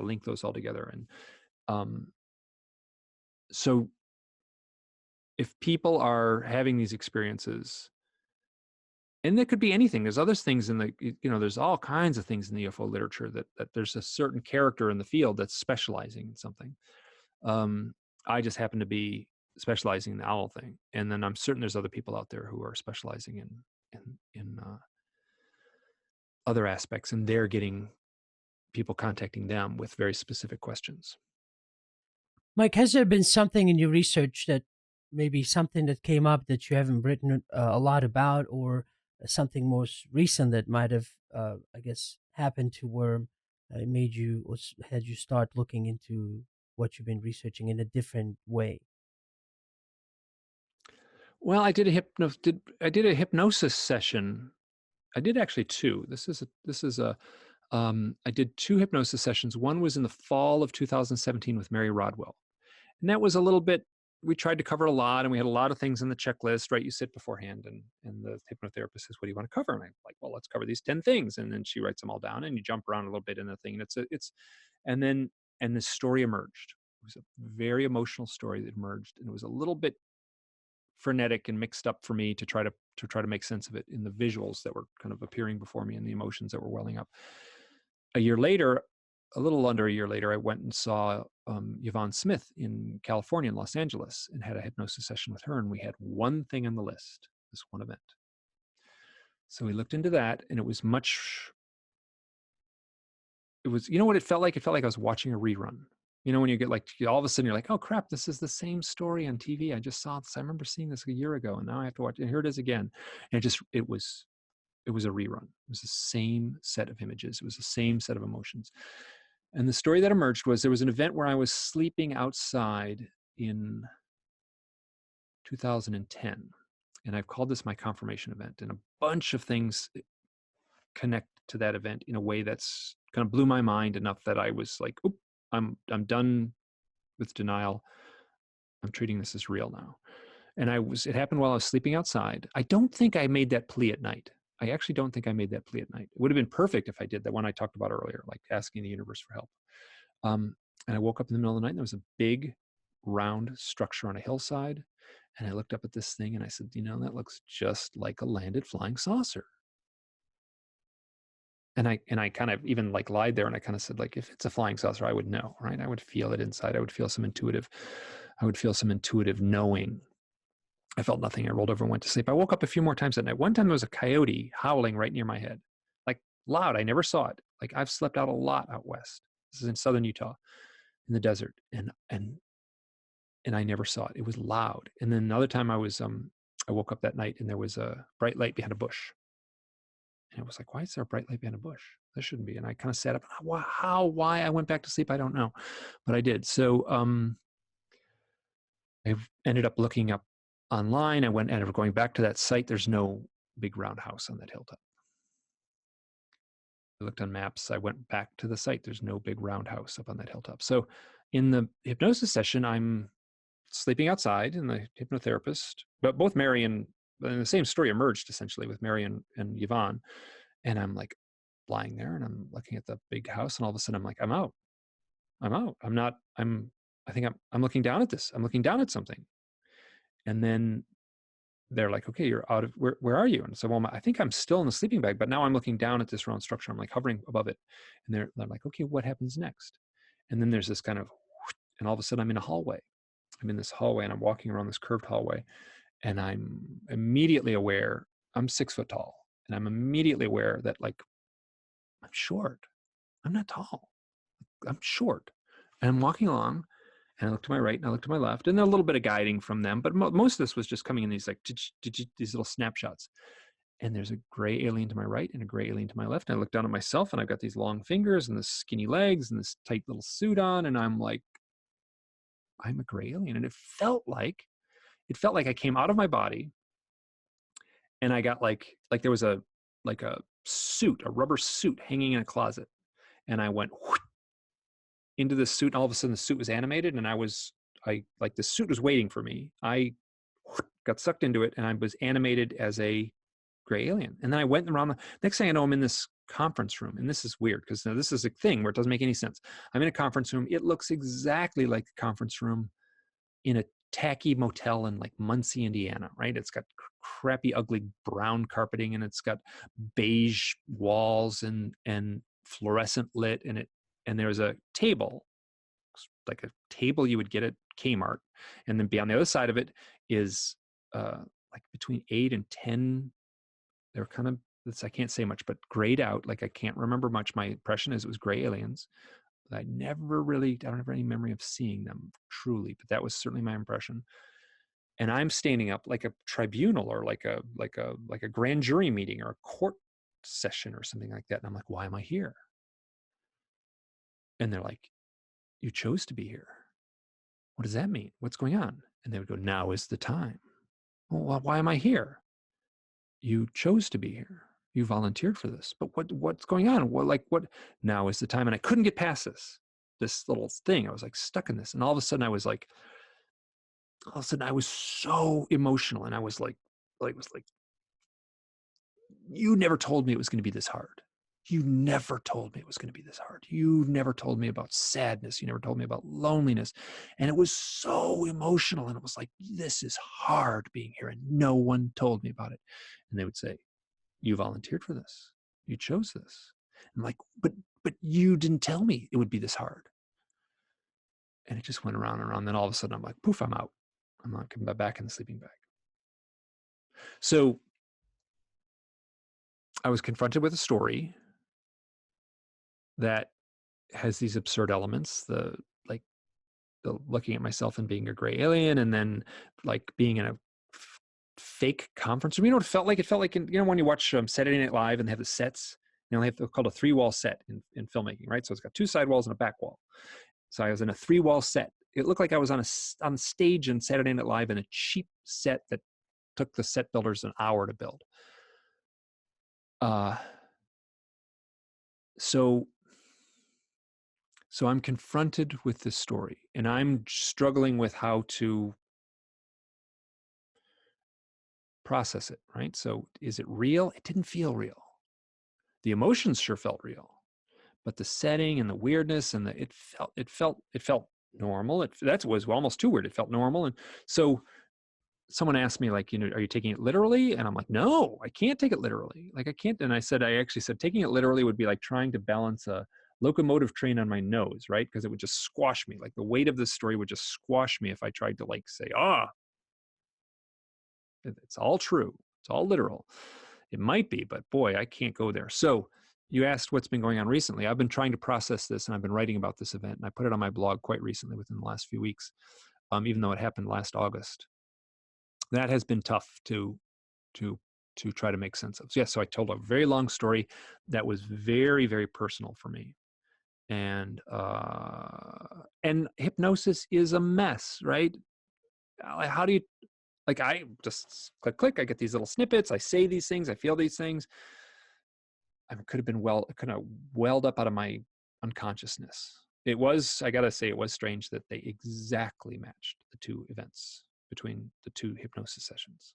Speaker 2: link those all together. And so if people are having these experiences, and there could be anything, there's other things there's all kinds of things in the UFO literature that there's a certain character in the field that's specializing in something. I just happen to be specializing in the owl thing, and then I'm certain there's other people out there who are specializing in other aspects, and they're getting people contacting them with very specific questions.
Speaker 1: Mike, has there been something in your research that maybe something that came up that you haven't written a lot about, or something most recent that might have, I guess, happened to where it made you, or had you start looking into what you've been researching in a different way?
Speaker 2: Well, I did a hypnosis session. I did actually 2. I did 2 hypnosis sessions. One was in the fall of 2017 with Mary Rodwell. And that was a little bit, we tried to cover a lot, and we had a lot of things in the checklist, right? You sit beforehand, and the hypnotherapist says, what do you want to cover? And I'm like, well, let's cover these 10 things. And then she writes them all down, and you jump around a little bit in the thing. And this story emerged. It was a very emotional story that emerged, and it was a little bit frenetic and mixed up for me to try to make sense of it in the visuals that were kind of appearing before me and the emotions that were welling up. A little under a year later, I went and saw Yvonne Smith in California, in Los Angeles, and had a hypnosis session with her. And we had one thing on the list, this one event. So we looked into that, and it was, what it felt like? It felt like I was watching a rerun. When you get all of a sudden you're like, oh crap, this is the same story on TV. I just saw this. I remember seeing this a year ago, and now I have to watch it. And here it is again. And it was a rerun. It was the same set of images. It was the same set of emotions. And the story that emerged was, there was an event where I was sleeping outside in 2010. And I've called this my confirmation event. And a bunch of things connect to that event in a way that's kind of blew my mind enough that I was like, oop, I'm done with denial. I'm treating this as real now. And it happened while I was sleeping outside. I don't think I made that plea at night. I actually don't think I made that plea at night. It would have been perfect if I did, that one I talked about earlier, like asking the universe for help. And I woke up in the middle of the night, and there was a big round structure on a hillside. And I looked up at this thing, and I said, that looks just like a landed flying saucer. And I kind of even lied there, and I kind of said, if it's a flying saucer, I would know, right? I would feel it inside. I would feel some intuitive knowing. I felt nothing. I rolled over and went to sleep. I woke up a few more times that night. One time there was a coyote howling right near my head, loud. I never saw it. I've slept out a lot out west. This is in southern Utah, in the desert, and I never saw it. It was loud. And then another time I woke up that night, and there was a bright light behind a bush. And I was like, why is there a bright light behind a bush? There shouldn't be. And I kind of sat up. Why I went back to sleep, I don't know, but I did. So I ended up looking up online. I ended up going back to that site. There's no big round house on that hilltop. I looked on maps. I went back to the site. There's no big round house up on that hilltop. So in the hypnosis session, I'm sleeping outside, and the hypnotherapist, but both Mary and the same story emerged essentially with Mary and Yvonne. And I'm like lying there and I'm looking at the big house, and all of a sudden I'm like, I'm out. I think I'm looking down at this. I'm looking down at something. And then they're like, okay, you're out of, where are you? And so, well, I think I'm still in the sleeping bag, but now I'm looking down at this round structure. I'm like hovering above it. And they're like, okay, what happens next? And then there's this kind of, and all of a sudden I'm in a hallway. I'm in this hallway and I'm walking around this curved hallway, and I'm immediately aware I'm 6 foot tall, and I'm immediately aware that, like, I'm short. I'm not tall. I'm short. And I'm walking along, and I look to my right and I look to my left, and a little bit of guiding from them, but most of this was just coming in these like these little snapshots. And there's a gray alien to my right and a gray alien to my left. And I look down at myself, and I've got these long fingers and this skinny legs and this tight little suit on, and I'm like, I'm a gray alien. And it felt like I came out of my body, and I got like there was a suit, a rubber suit hanging in a closet, and I went into the suit, and all of a sudden the suit was animated, and the suit was waiting for me. I got sucked into it, and I was animated as a gray alien. And then I went around. The next thing I know, I'm in this conference room, and this is weird because now this is a thing where it doesn't make any sense. I'm in a conference room. It looks exactly like the conference room in a tacky motel in like Muncie, Indiana, right? It's got crappy, ugly brown carpeting, and it's got beige walls and fluorescent lit, and there's a table, like a table you would get at Kmart, and then on the other side of it is like between 8 and 10. They're kind of, I can't say much, but grayed out. Like I can't remember much. My impression is it was gray aliens. I don't have any memory of seeing them truly, but that was certainly my impression. And I'm standing up like a tribunal, or like a grand jury meeting, or a court session or something like that. And I'm like, why am I here? And they're like, you chose to be here. What does that mean? What's going on? And they would go, now is the time. Well, why am I here? You chose to be here. You volunteered for this. But what's going on? What? Now is the time. And I couldn't get past this little thing. I was like stuck in this. And all of a sudden I was so emotional. And I was like, you never told me it was going to be this hard. You never told me it was going to be this hard. You never told me about sadness. You never told me about loneliness. And it was so emotional. And it was like, this is hard being here. And no one told me about it. And they would say, you volunteered for this. You chose this. I'm like, but you didn't tell me it would be this hard. And it just went around and around. Then all of a sudden I'm like, poof, I'm out. I'm not coming back in the sleeping bag. So I was confronted with a story that has these absurd elements, the looking at myself and being a gray alien, and then like being in a fake conference room. You know what it felt like? It felt like when you watch Saturday Night Live and they have the sets, they have called a 3-wall set in filmmaking, right? So it's got 2 side walls and a back wall. So I was in a 3-wall set. It looked like I was on stage in Saturday Night Live in a cheap set that took the set builders an hour to build. So I'm confronted with this story, and I'm struggling with how to process it, right? So is it real? It didn't feel real. The emotions sure felt real, but the setting and the weirdness and it felt normal. That was almost too weird. It felt normal. And so someone asked me, like, are you taking it literally? And I'm like, no, I can't take it literally. Like I can't. And I actually said, taking it literally would be like trying to balance a locomotive train on my nose, right? Because it would just squash me. Like the weight of this story would just squash me if I tried to like say, it's all true. It's all literal. It might be, but boy, I can't go there. So you asked what's been going on recently. I've been trying to process this, and I've been writing about this event, and I put it on my blog quite recently within the last few weeks, even though it happened last August. That has been tough to try to make sense of. So, so I told a very long story that was very, very personal for me. And hypnosis is a mess, right? How do you, like, I just click, I get these little snippets, I say these things, I feel these things. I could have welled up out of my unconsciousness. it was, I gotta say, it was strange that they exactly matched the two events between the two hypnosis sessions.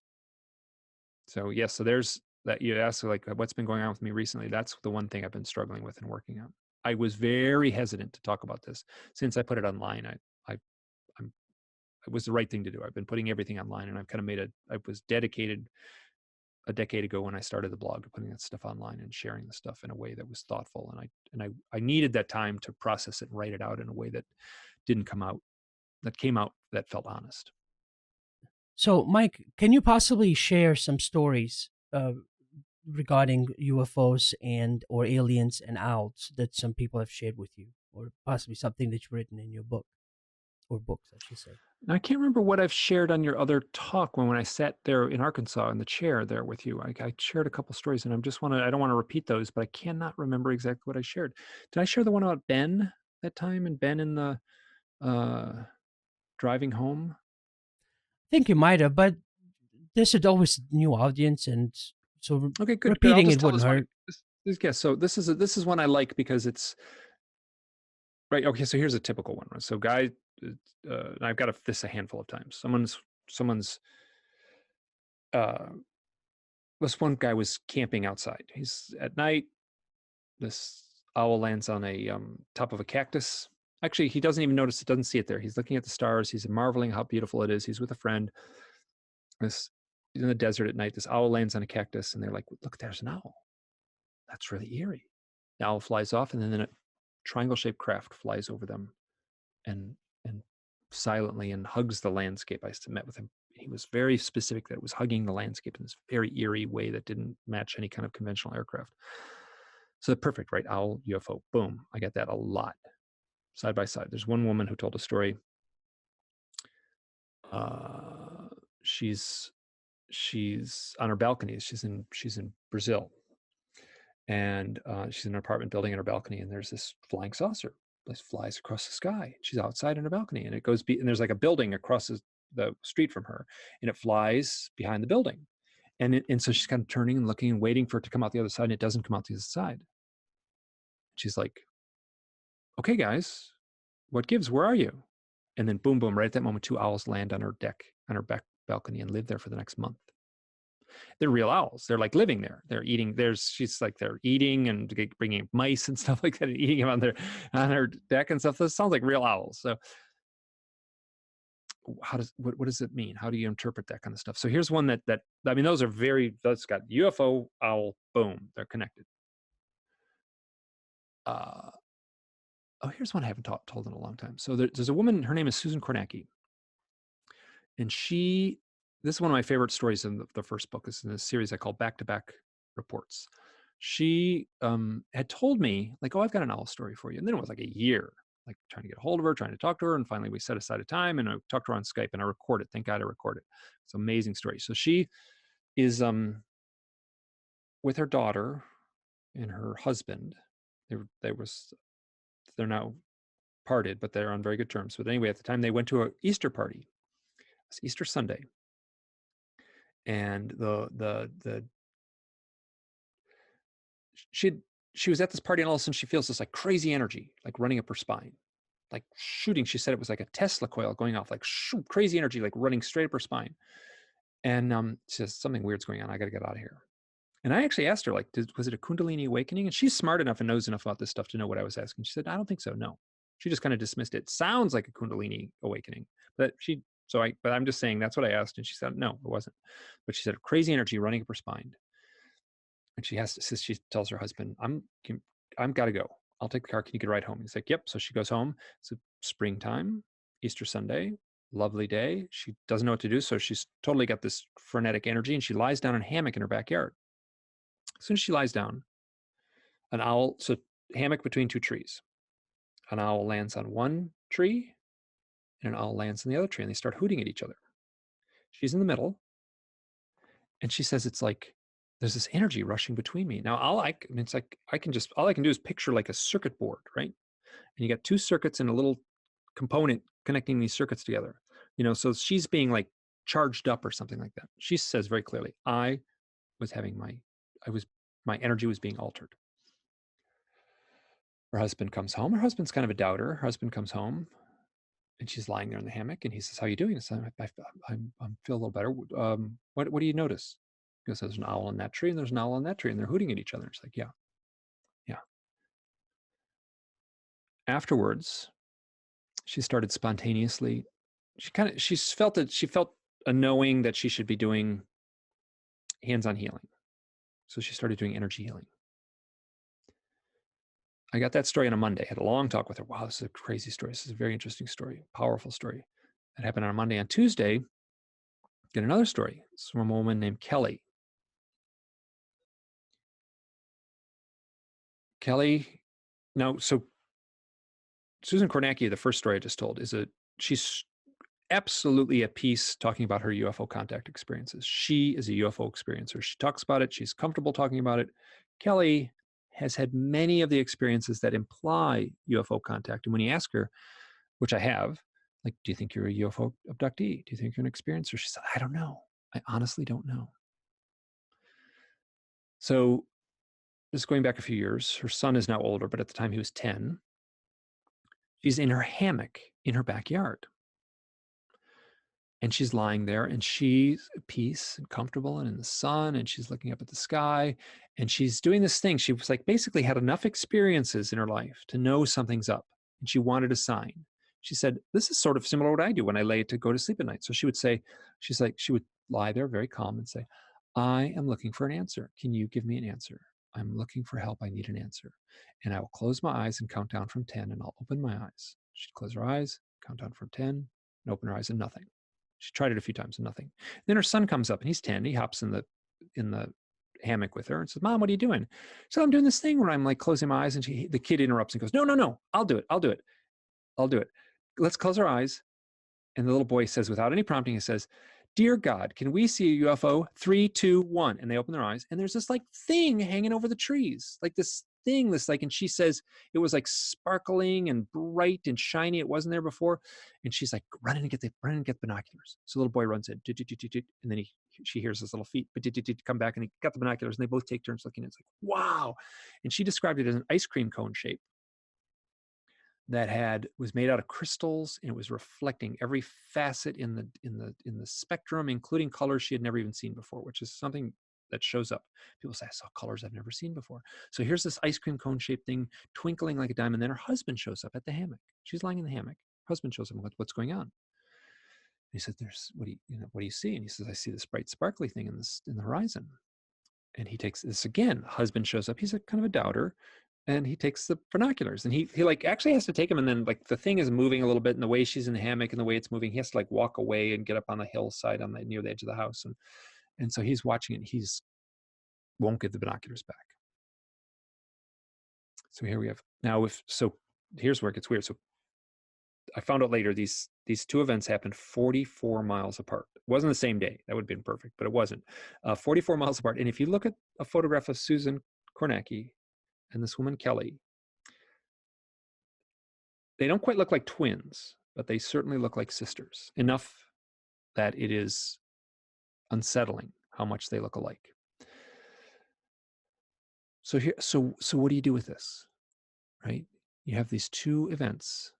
Speaker 2: So yes, so there's that. You asked like what's been going on with me recently. That's the one thing I've been struggling with and working on. I was very hesitant to talk about this since I put it online. I'm it was the right thing to do. I've been putting everything online, and I've kind of made I was dedicated a decade ago when I started the blog to putting that stuff online and sharing the stuff in a way that was thoughtful. And I needed that time to process it and write it out in a way that didn't come out, that came out that felt honest.
Speaker 1: So, Mike, can you possibly share some stories regarding UFOs and or aliens and owls that some people have shared with you, or possibly something that you've written in your book or books, I should say?
Speaker 2: Now, I can't remember what I've shared on your other talk when I sat there in Arkansas in the chair there with you. I shared a couple stories, and I don't want to repeat those, but I cannot remember exactly what I shared. Did I share the one about Ben that time and Ben in the uh, driving home?
Speaker 1: I think you might have, but this is always new audience, and so
Speaker 2: Okay, good, good. I'll
Speaker 1: repeating
Speaker 2: just
Speaker 1: it
Speaker 2: tell
Speaker 1: wouldn't
Speaker 2: this one.
Speaker 1: hurt.
Speaker 2: Yes. So this is one I like because it's right. Okay. So here's a typical one. Right? So guy, and I've got this a handful of times. Someone's. This one guy was camping outside. He's at night. This owl lands on a top of a cactus. Actually, he doesn't even notice it. Doesn't see it there. He's looking at the stars. He's marveling how beautiful it is. He's with a friend. This He's in the desert at night. This owl lands on a cactus, and they're like, "Look, there's an owl. That's really eerie." The owl flies off, and then a triangle-shaped craft flies over them, and and silently and hugs the landscape. I met with him. He was very specific that it was hugging the landscape in this very eerie way that didn't match any kind of conventional aircraft. So perfect, right? Owl, UFO, boom. I get that a lot, side by side. There's one woman who told a story. Uh, she's she's on her balcony. She's in Brazil, and she's in an apartment building in her balcony, and there's this flying saucer that flies across the sky. She's outside in her balcony, and and there's like a building across the street from her, and it flies behind the building, and so she's kind of turning and looking and waiting for it to come out the other side, and it doesn't come out the other side. She's like, "Okay, guys, what gives? Where are you?" And then boom, boom, right at that moment, two owls land on her deck, on her back balcony, and live there for the next month. They're real owls. They're like living there. They're eating. She's like they're eating and bringing mice and stuff like that, and eating them on her deck and stuff. This sounds like real owls. So what does it mean? How do you interpret that kind of stuff? So here's one that I mean, that's got UFO, owl, boom, they're connected. Here's one I haven't told in a long time. So there's a woman. Her name is Susan Kornacki, and this is one of my favorite stories in the first book. It's in a series I call Back to Back Reports. She had told me like, "Oh, I've got an owl story for you," and then it was like a year, like trying to get a hold of her, trying to talk to her, and finally we set aside a time, and I talked to her on Skype, and I recorded. Thank God I recorded. It's an amazing story. So she is with her daughter and her husband. They're now parted, but they're on very good terms. But anyway, at the time they went to an Easter party. It's Easter Sunday, and she she was at this party, and all of a sudden she feels this like crazy energy like running up her spine, like shooting. She said it was like a Tesla coil going off, like crazy energy like running straight up her spine. And she says something weird's going on. I got to get out of here. And I actually asked her like, was it a Kundalini awakening? And she's smart enough and knows enough about this stuff to know what I was asking. She said, I don't think so. No. She just kind of dismissed it. Sounds like a Kundalini awakening, but but I'm just saying that's what I asked. And she said, no, it wasn't. But she said crazy energy running up her spine. And she tells her husband, I'm got to go. I'll take the car. Can you get a ride home? He's like, yep. So she goes home. It's springtime, Easter Sunday, lovely day. She doesn't know what to do. So she's totally got this frenetic energy, and she lies down in a hammock in her backyard. As soon as she lies down, hammock between two trees. An owl lands on one tree, and an owl lands on the other tree, and they start hooting at each other. She's in the middle, and she says it's like there's this energy rushing between me. Now, all I can do is picture like a circuit board, right? And you got two circuits and a little component connecting these circuits together. So she's being like charged up or something like that. She says very clearly, my energy was being altered. her husband comes home. Her husband's kind of a doubter. Her husband comes home, and she's lying there in the hammock, and he says, "How are you doing?" I said, "I feel a little better. What do you notice?" He goes, "There's an owl in that tree, and there's an owl in that tree, and they're hooting at each other." It's like, yeah, yeah. Afterwards, she started spontaneously. She felt a knowing that she should be doing hands-on healing. So she started doing energy healing. I got that story on a Monday. I had a long talk with her. Wow, this is a crazy story. This is a very interesting story, powerful story. That happened on a Monday. On Tuesday, get another story. It's from a woman named Kelly. Kelly, now, so Susan Kornacki, the first story I just told, she's absolutely at peace talking about her UFO contact experiences. She is a UFO experiencer. She talks about it. She's comfortable talking about it. Kelly has had many of the experiences that imply UFO contact. And when you ask her, which I have, like, do you think you're a UFO abductee? Do you think you're an experiencer? She said, I don't know. I honestly don't know. So just going back a few years, her son is now older, but at the time he was 10. She's in her hammock in her backyard. And she's lying there, and she's at peace and comfortable and in the sun, and she's looking up at the sky, and she's doing this thing. She was like basically had enough experiences in her life to know something's up, and she wanted a sign. She said, this is sort of similar to what I do when I lay to go to sleep at night. So she would say, she would lie there very calm and say, I am looking for an answer. Can you give me an answer? I'm looking for help. I need an answer. And I will close my eyes and count down from 10, and I'll open my eyes. She'd close her eyes, count down from 10, and open her eyes, and nothing. She tried it a few times and nothing. Then her son comes up, and he's 10. He hops in the hammock with her and says, Mom, what are you doing? So I'm doing this thing where I'm like closing my eyes, and the kid interrupts and goes, No, I'll do it. Let's close our eyes. And the little boy says, without any prompting, he says, Dear God, can we see a UFO? 3, 2, 1. And they open their eyes, and there's this like thing hanging over the trees, like this thing, and she says it was like sparkling and bright and shiny. It wasn't there before. And she's like, run and get binoculars. So the little boy runs in, and then she hears his little feet, come back, and he got the binoculars, and they both take turns looking. It's like, wow. And she described it as an ice cream cone shape that was made out of crystals, and it was reflecting every facet in the spectrum, including colors she had never even seen before, which is something that shows up. People say, I saw colors I've never seen before. So here's this ice cream cone shaped thing twinkling like a diamond. Then her husband shows up at the hammock. She's lying in the hammock. Husband shows up. What's going on? He said, what do you see? And he says, I see this bright sparkly thing in the horizon. And he takes this again. Husband shows up. He's a kind of a doubter. And he takes the binoculars, and he like actually has to take them. And then like the thing is moving a little bit, and the way she's in the hammock and the way it's moving, he has to like walk away and get up on the hillside near the edge of the house. And so he's watching it, and won't get the binoculars back. So here we have here's where it gets weird. So I found out later, these two events happened 44 miles apart. It wasn't the same day. That would have been perfect, but it wasn't. 44 miles apart. And if you look at a photograph of Susan Kornacki and this woman, Kelly, they don't quite look like twins, but they certainly look like sisters, enough that it is unsettling how much they look alike. So what do you do with this, right? You have these two events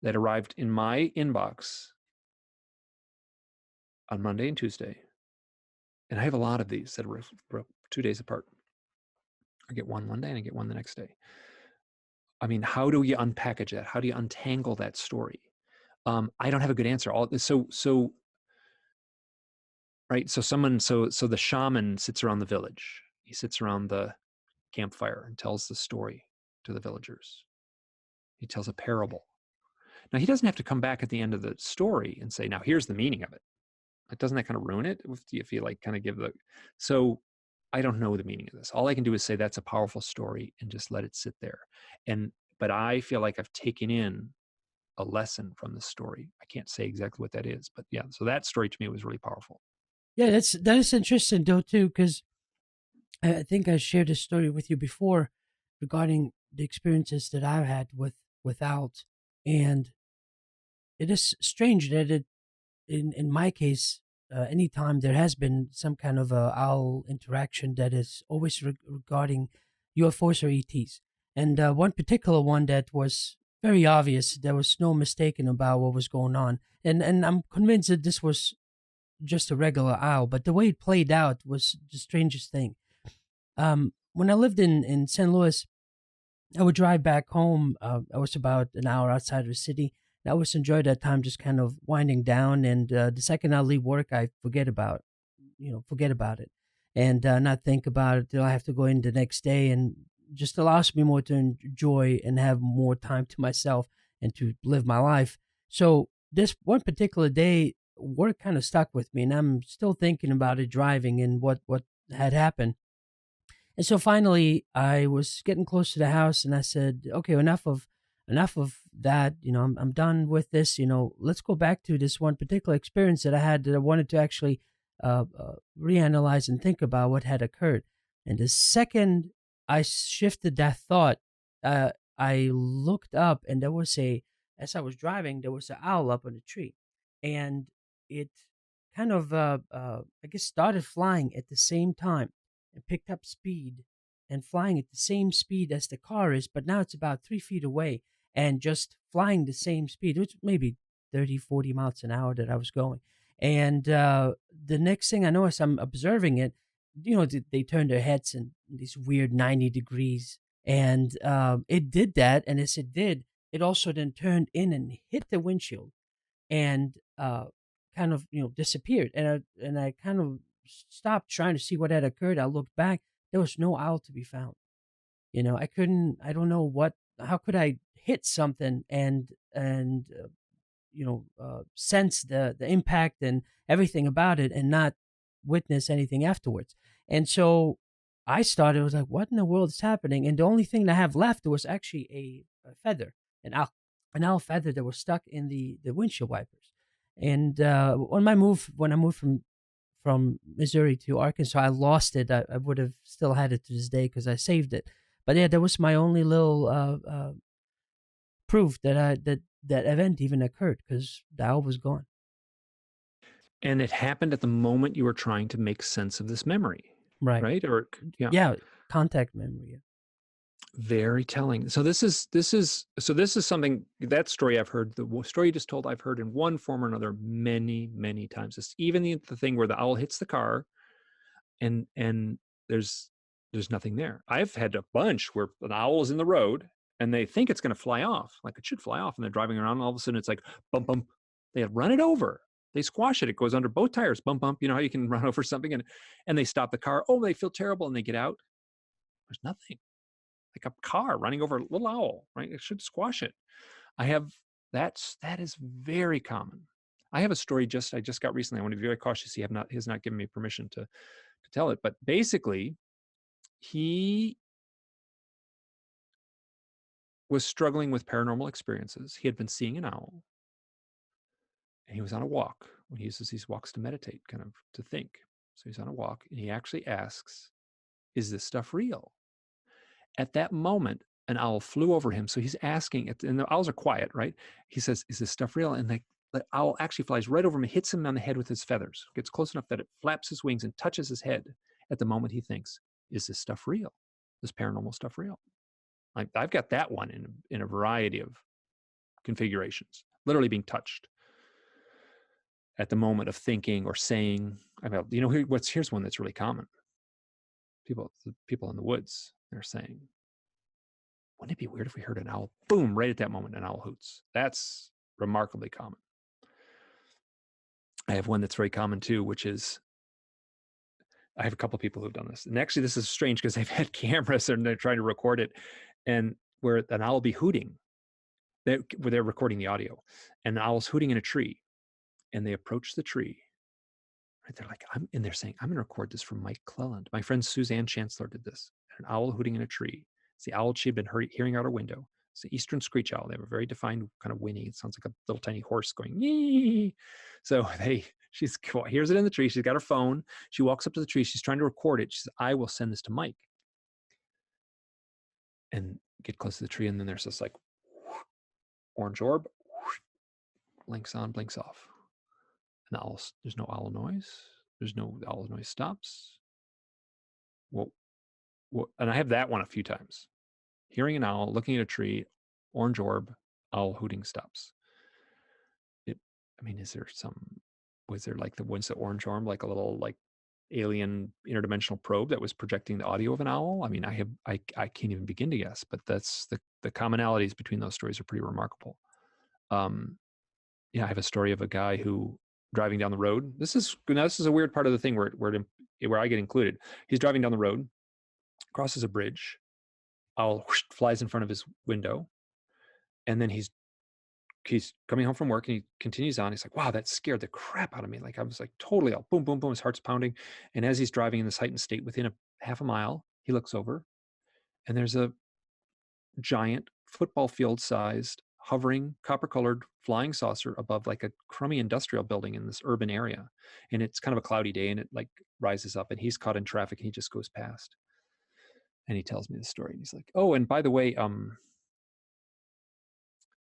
Speaker 2: that arrived in my inbox on Monday and Tuesday. And I have a lot of these that were 2 days apart. I get one day and I get one the next day. I mean, how do you unpackage that? How do you untangle that story? I don't have a good answer. Right. So the shaman sits around the village. He sits around the campfire and tells the story to the villagers. He tells a parable. Now, he doesn't have to come back at the end of the story and say, now here's the meaning of it. Doesn't that kind of ruin it if you like kind of give so I don't know the meaning of this. All I can do is say that's a powerful story and just let it sit there. But I feel like I've taken in a lesson from this story. I can't say exactly what that is, but yeah. So that story to me was really powerful.
Speaker 1: Yeah, that is interesting though too, because I think I shared a story with you before regarding the experiences that I've had without, and it is strange that in my case, anytime there has been some kind of a owl interaction, that is always regarding UFOs or ETs. And one particular one that was very obvious. There was no mistaking about what was going on. And I'm convinced that this was just a regular owl, but the way it played out was the strangest thing. When I lived in St. Louis, I would drive back home. I was about an hour outside of the city. And I always enjoyed that time just kind of winding down. And the second I leave work, I forget about it and not think about it till I have to go in the next day, and just allows me more to enjoy and have more time to myself and to live my life. So this one particular day, work kind of stuck with me, and I'm still thinking about it driving and what had happened. And so finally, I was getting close to the house, and I said, "Okay, enough of that. I'm done with this. Let's go back to this one particular experience that I had that I wanted to actually reanalyze and think about what had occurred." And the second I shifted that thought, I looked up, and as I was driving, there was an owl up on a tree, and it kind of, I guess, started flying at the same time and picked up speed and flying at the same speed as the car is, but now it's about 3 feet away and just flying the same speed, which maybe 30, 40 miles an hour that I was going. And the next thing I know, as I'm observing it, they turn their heads in these weird 90 degrees. And it did that. And as it did, it also then turned in and hit the windshield and kind of disappeared. And I kind of stopped trying to see what had occurred. I looked back. There was no owl to be found. I couldn't. I don't know what. How could I hit something and sense the impact and everything about it and not witness anything afterwards? And so I started. I was like, "What in the world is happening?" And the only thing that I have left was actually a feather, an owl feather that was stuck in the windshield wipers. And when I moved from Missouri to Arkansas, I lost it. I would have still had it to this day because I saved it. But yeah, that was my only little proof that event even occurred, because the owl was gone.
Speaker 2: And it happened at the moment you were trying to make sense of this memory,
Speaker 1: Right.
Speaker 2: right? Or yeah,
Speaker 1: Yeah. Contact memory. Yeah.
Speaker 2: very telling. So this is something, that story I've heard, the story you just told, I've heard in one form or another many, many times. It's even the thing where the owl hits the car and there's nothing there. I've had a bunch where an owl is in the road and they think it's going to fly off, like it should fly off, and they're driving around, and all of a sudden it's like bump bump. They run it over. They squash it. It goes under both tires. Bump bump. You know how you can run over something, and they stop the car. Oh, they feel terrible, and they get out. There's nothing. Like a car running over a little owl, right? It should squash it. I have that is very common. I have a story I just got recently. I want to be very cautious. He has not given me permission to tell it, but basically he was struggling with paranormal experiences. He had been seeing an owl, and he was on a walk when he uses these walks to meditate, kind of to think. So he's on a walk, and he actually asks, "Is this stuff real?" At that moment, an owl flew over him. So he's asking, and the owls are quiet, right? He says, "Is this stuff real?" And the owl actually flies right over him, hits him on the head with his feathers, gets close enough that it flaps his wings and touches his head at the moment he thinks, "Is this stuff real? This paranormal stuff real?" I've got that one in a variety of configurations, literally being touched at the moment of thinking or saying. Here's one that's really common. People in the woods, they're saying, "Wouldn't it be weird if we heard an owl?" Boom, right at that moment, an owl hoots. That's remarkably common. I have one that's very common too, which is, I have a couple of people who've done this. And actually, this is strange because they've had cameras and they're trying to record it, and where an owl will be hooting, where they're recording the audio, and the owl's hooting in a tree, and they approach the tree. Right? They're like, they're saying, "I'm going to record this from Mike Clelland." My friend Suzanne Chancellor did this. An owl hooting in a tree. It's the owl she had been hearing out her window. It's the eastern screech owl. They have a very defined kind of whinny. It sounds like a little tiny horse going, "Yee." So she hears it in the tree. She's got her phone. She walks up to the tree. She's trying to record it. She says, "I will send this to Mike." And get close to the tree. And then there's this like orange orb, blinks on, blinks off. And there's no owl noise. The owl noise stops. Well, and I have that one a few times. hearing an owl, looking at a tree, orange orb, owl hooting stops. Was there like the orange orb, like a little like alien interdimensional probe that was projecting the audio of an owl? I mean, I can't even begin to guess, but that's the commonalities between those stories are pretty remarkable. I have a story of a guy who driving down the road. This is a weird part of the thing where I get included. He's driving down the road, crosses a bridge, owl flies in front of his window, and then he's coming home from work and he continues on. He's like, wow, that scared the crap out of me. Like I was like totally all boom, boom, boom. His heart's pounding. And as he's driving in this heightened state within a half a mile, he looks over and there's a giant football field sized hovering copper colored flying saucer above like a crummy industrial building in this urban area. And it's kind of a cloudy day and it like rises up and he's caught in traffic and he just goes past. And he tells me the story and he's like, oh, and by the way,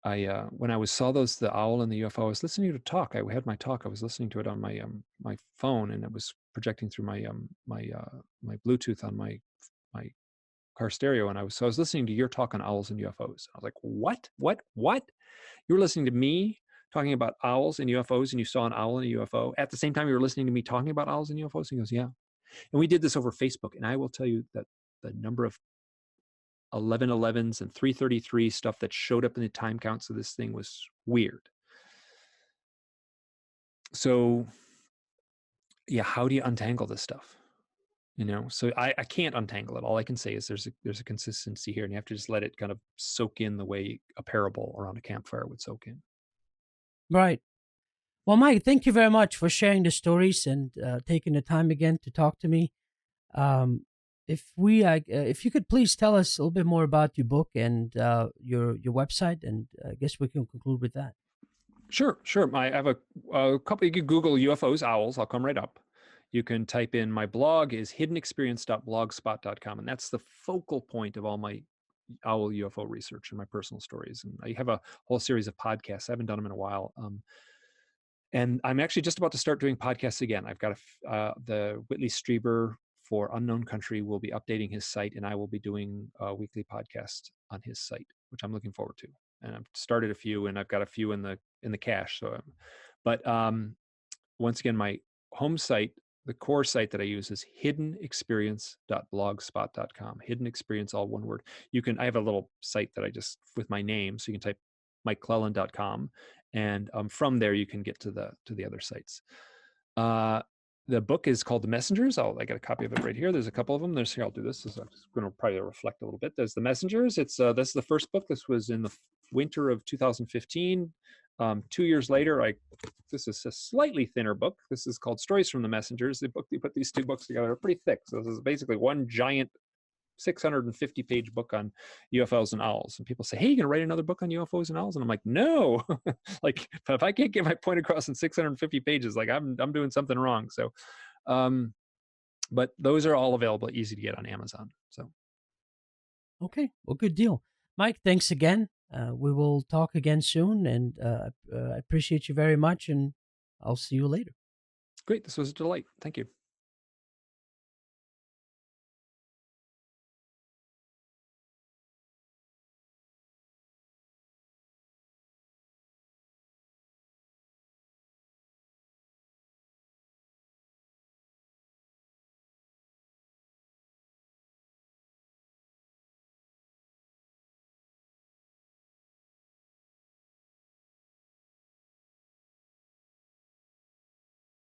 Speaker 2: when I saw the owl and the UFO, I was listening to talk. I had my talk. I was listening to it on my my phone, and it was projecting through my my Bluetooth on my car stereo. And I was listening to your talk on owls and UFOs. I was like, what? You were listening to me talking about owls and UFOs, and you saw an owl and a UFO at the same time you were listening to me talking about owls and UFOs. And he goes, yeah. And we did this over Facebook, and I will tell you that the number of 1111s and 333 stuff that showed up in the time counts of this thing was weird. So yeah, how do you untangle this stuff? So I can't untangle it. All I can say is there's a consistency here, and you have to just let it kind of soak in the way a parable around a campfire would soak in.
Speaker 1: Right. Well, Mike, thank you very much for sharing the stories and taking the time again to talk to me. If you could please tell us a little bit more about your book and your website, and I guess we can conclude with that.
Speaker 2: Sure. I have a couple. You could Google UFOs, owls. I'll come right up. You can type in my blog is hiddenexperience.blogspot.com, and that's the focal point of all my owl UFO research and my personal stories. And I have a whole series of podcasts. I haven't done them in a while. And I'm actually just about to start doing podcasts again. I've got the Whitley Strieber for Unknown Country will be updating his site, and I will be doing a weekly podcast on his site, which I'm looking forward to. And I've started a few, and I've got a few in the cache. But once again, my home site, the core site that I use is hiddenexperience.blogspot.com. Hidden Experience, all one word. I have a little site that I just with my name, so you can type MikeClelland.com, and from there you can get to the other sites. The book is called The Messengers. I got a copy of it right here. There's a couple of them. Here, I'll do this. I'm just going to probably reflect a little bit. There's The Messengers. This is the first book. This was in the winter of 2015. 2 years later, this is a slightly thinner book. This is called Stories from the Messengers. They put these two books together. They're pretty thick. So this is basically one giant 650-page book on UFOs and owls. And people say, hey, you going to write another book on UFOs and owls? And I'm like, no. Like, if I can't get my point across in 650 pages, like I'm doing something wrong. So, but those are all available, easy to get on Amazon. So.
Speaker 1: Okay. Well, good deal. Mike, thanks again. We will talk again soon, and I appreciate you very much, and I'll see you later.
Speaker 2: Great. This was a delight. Thank you.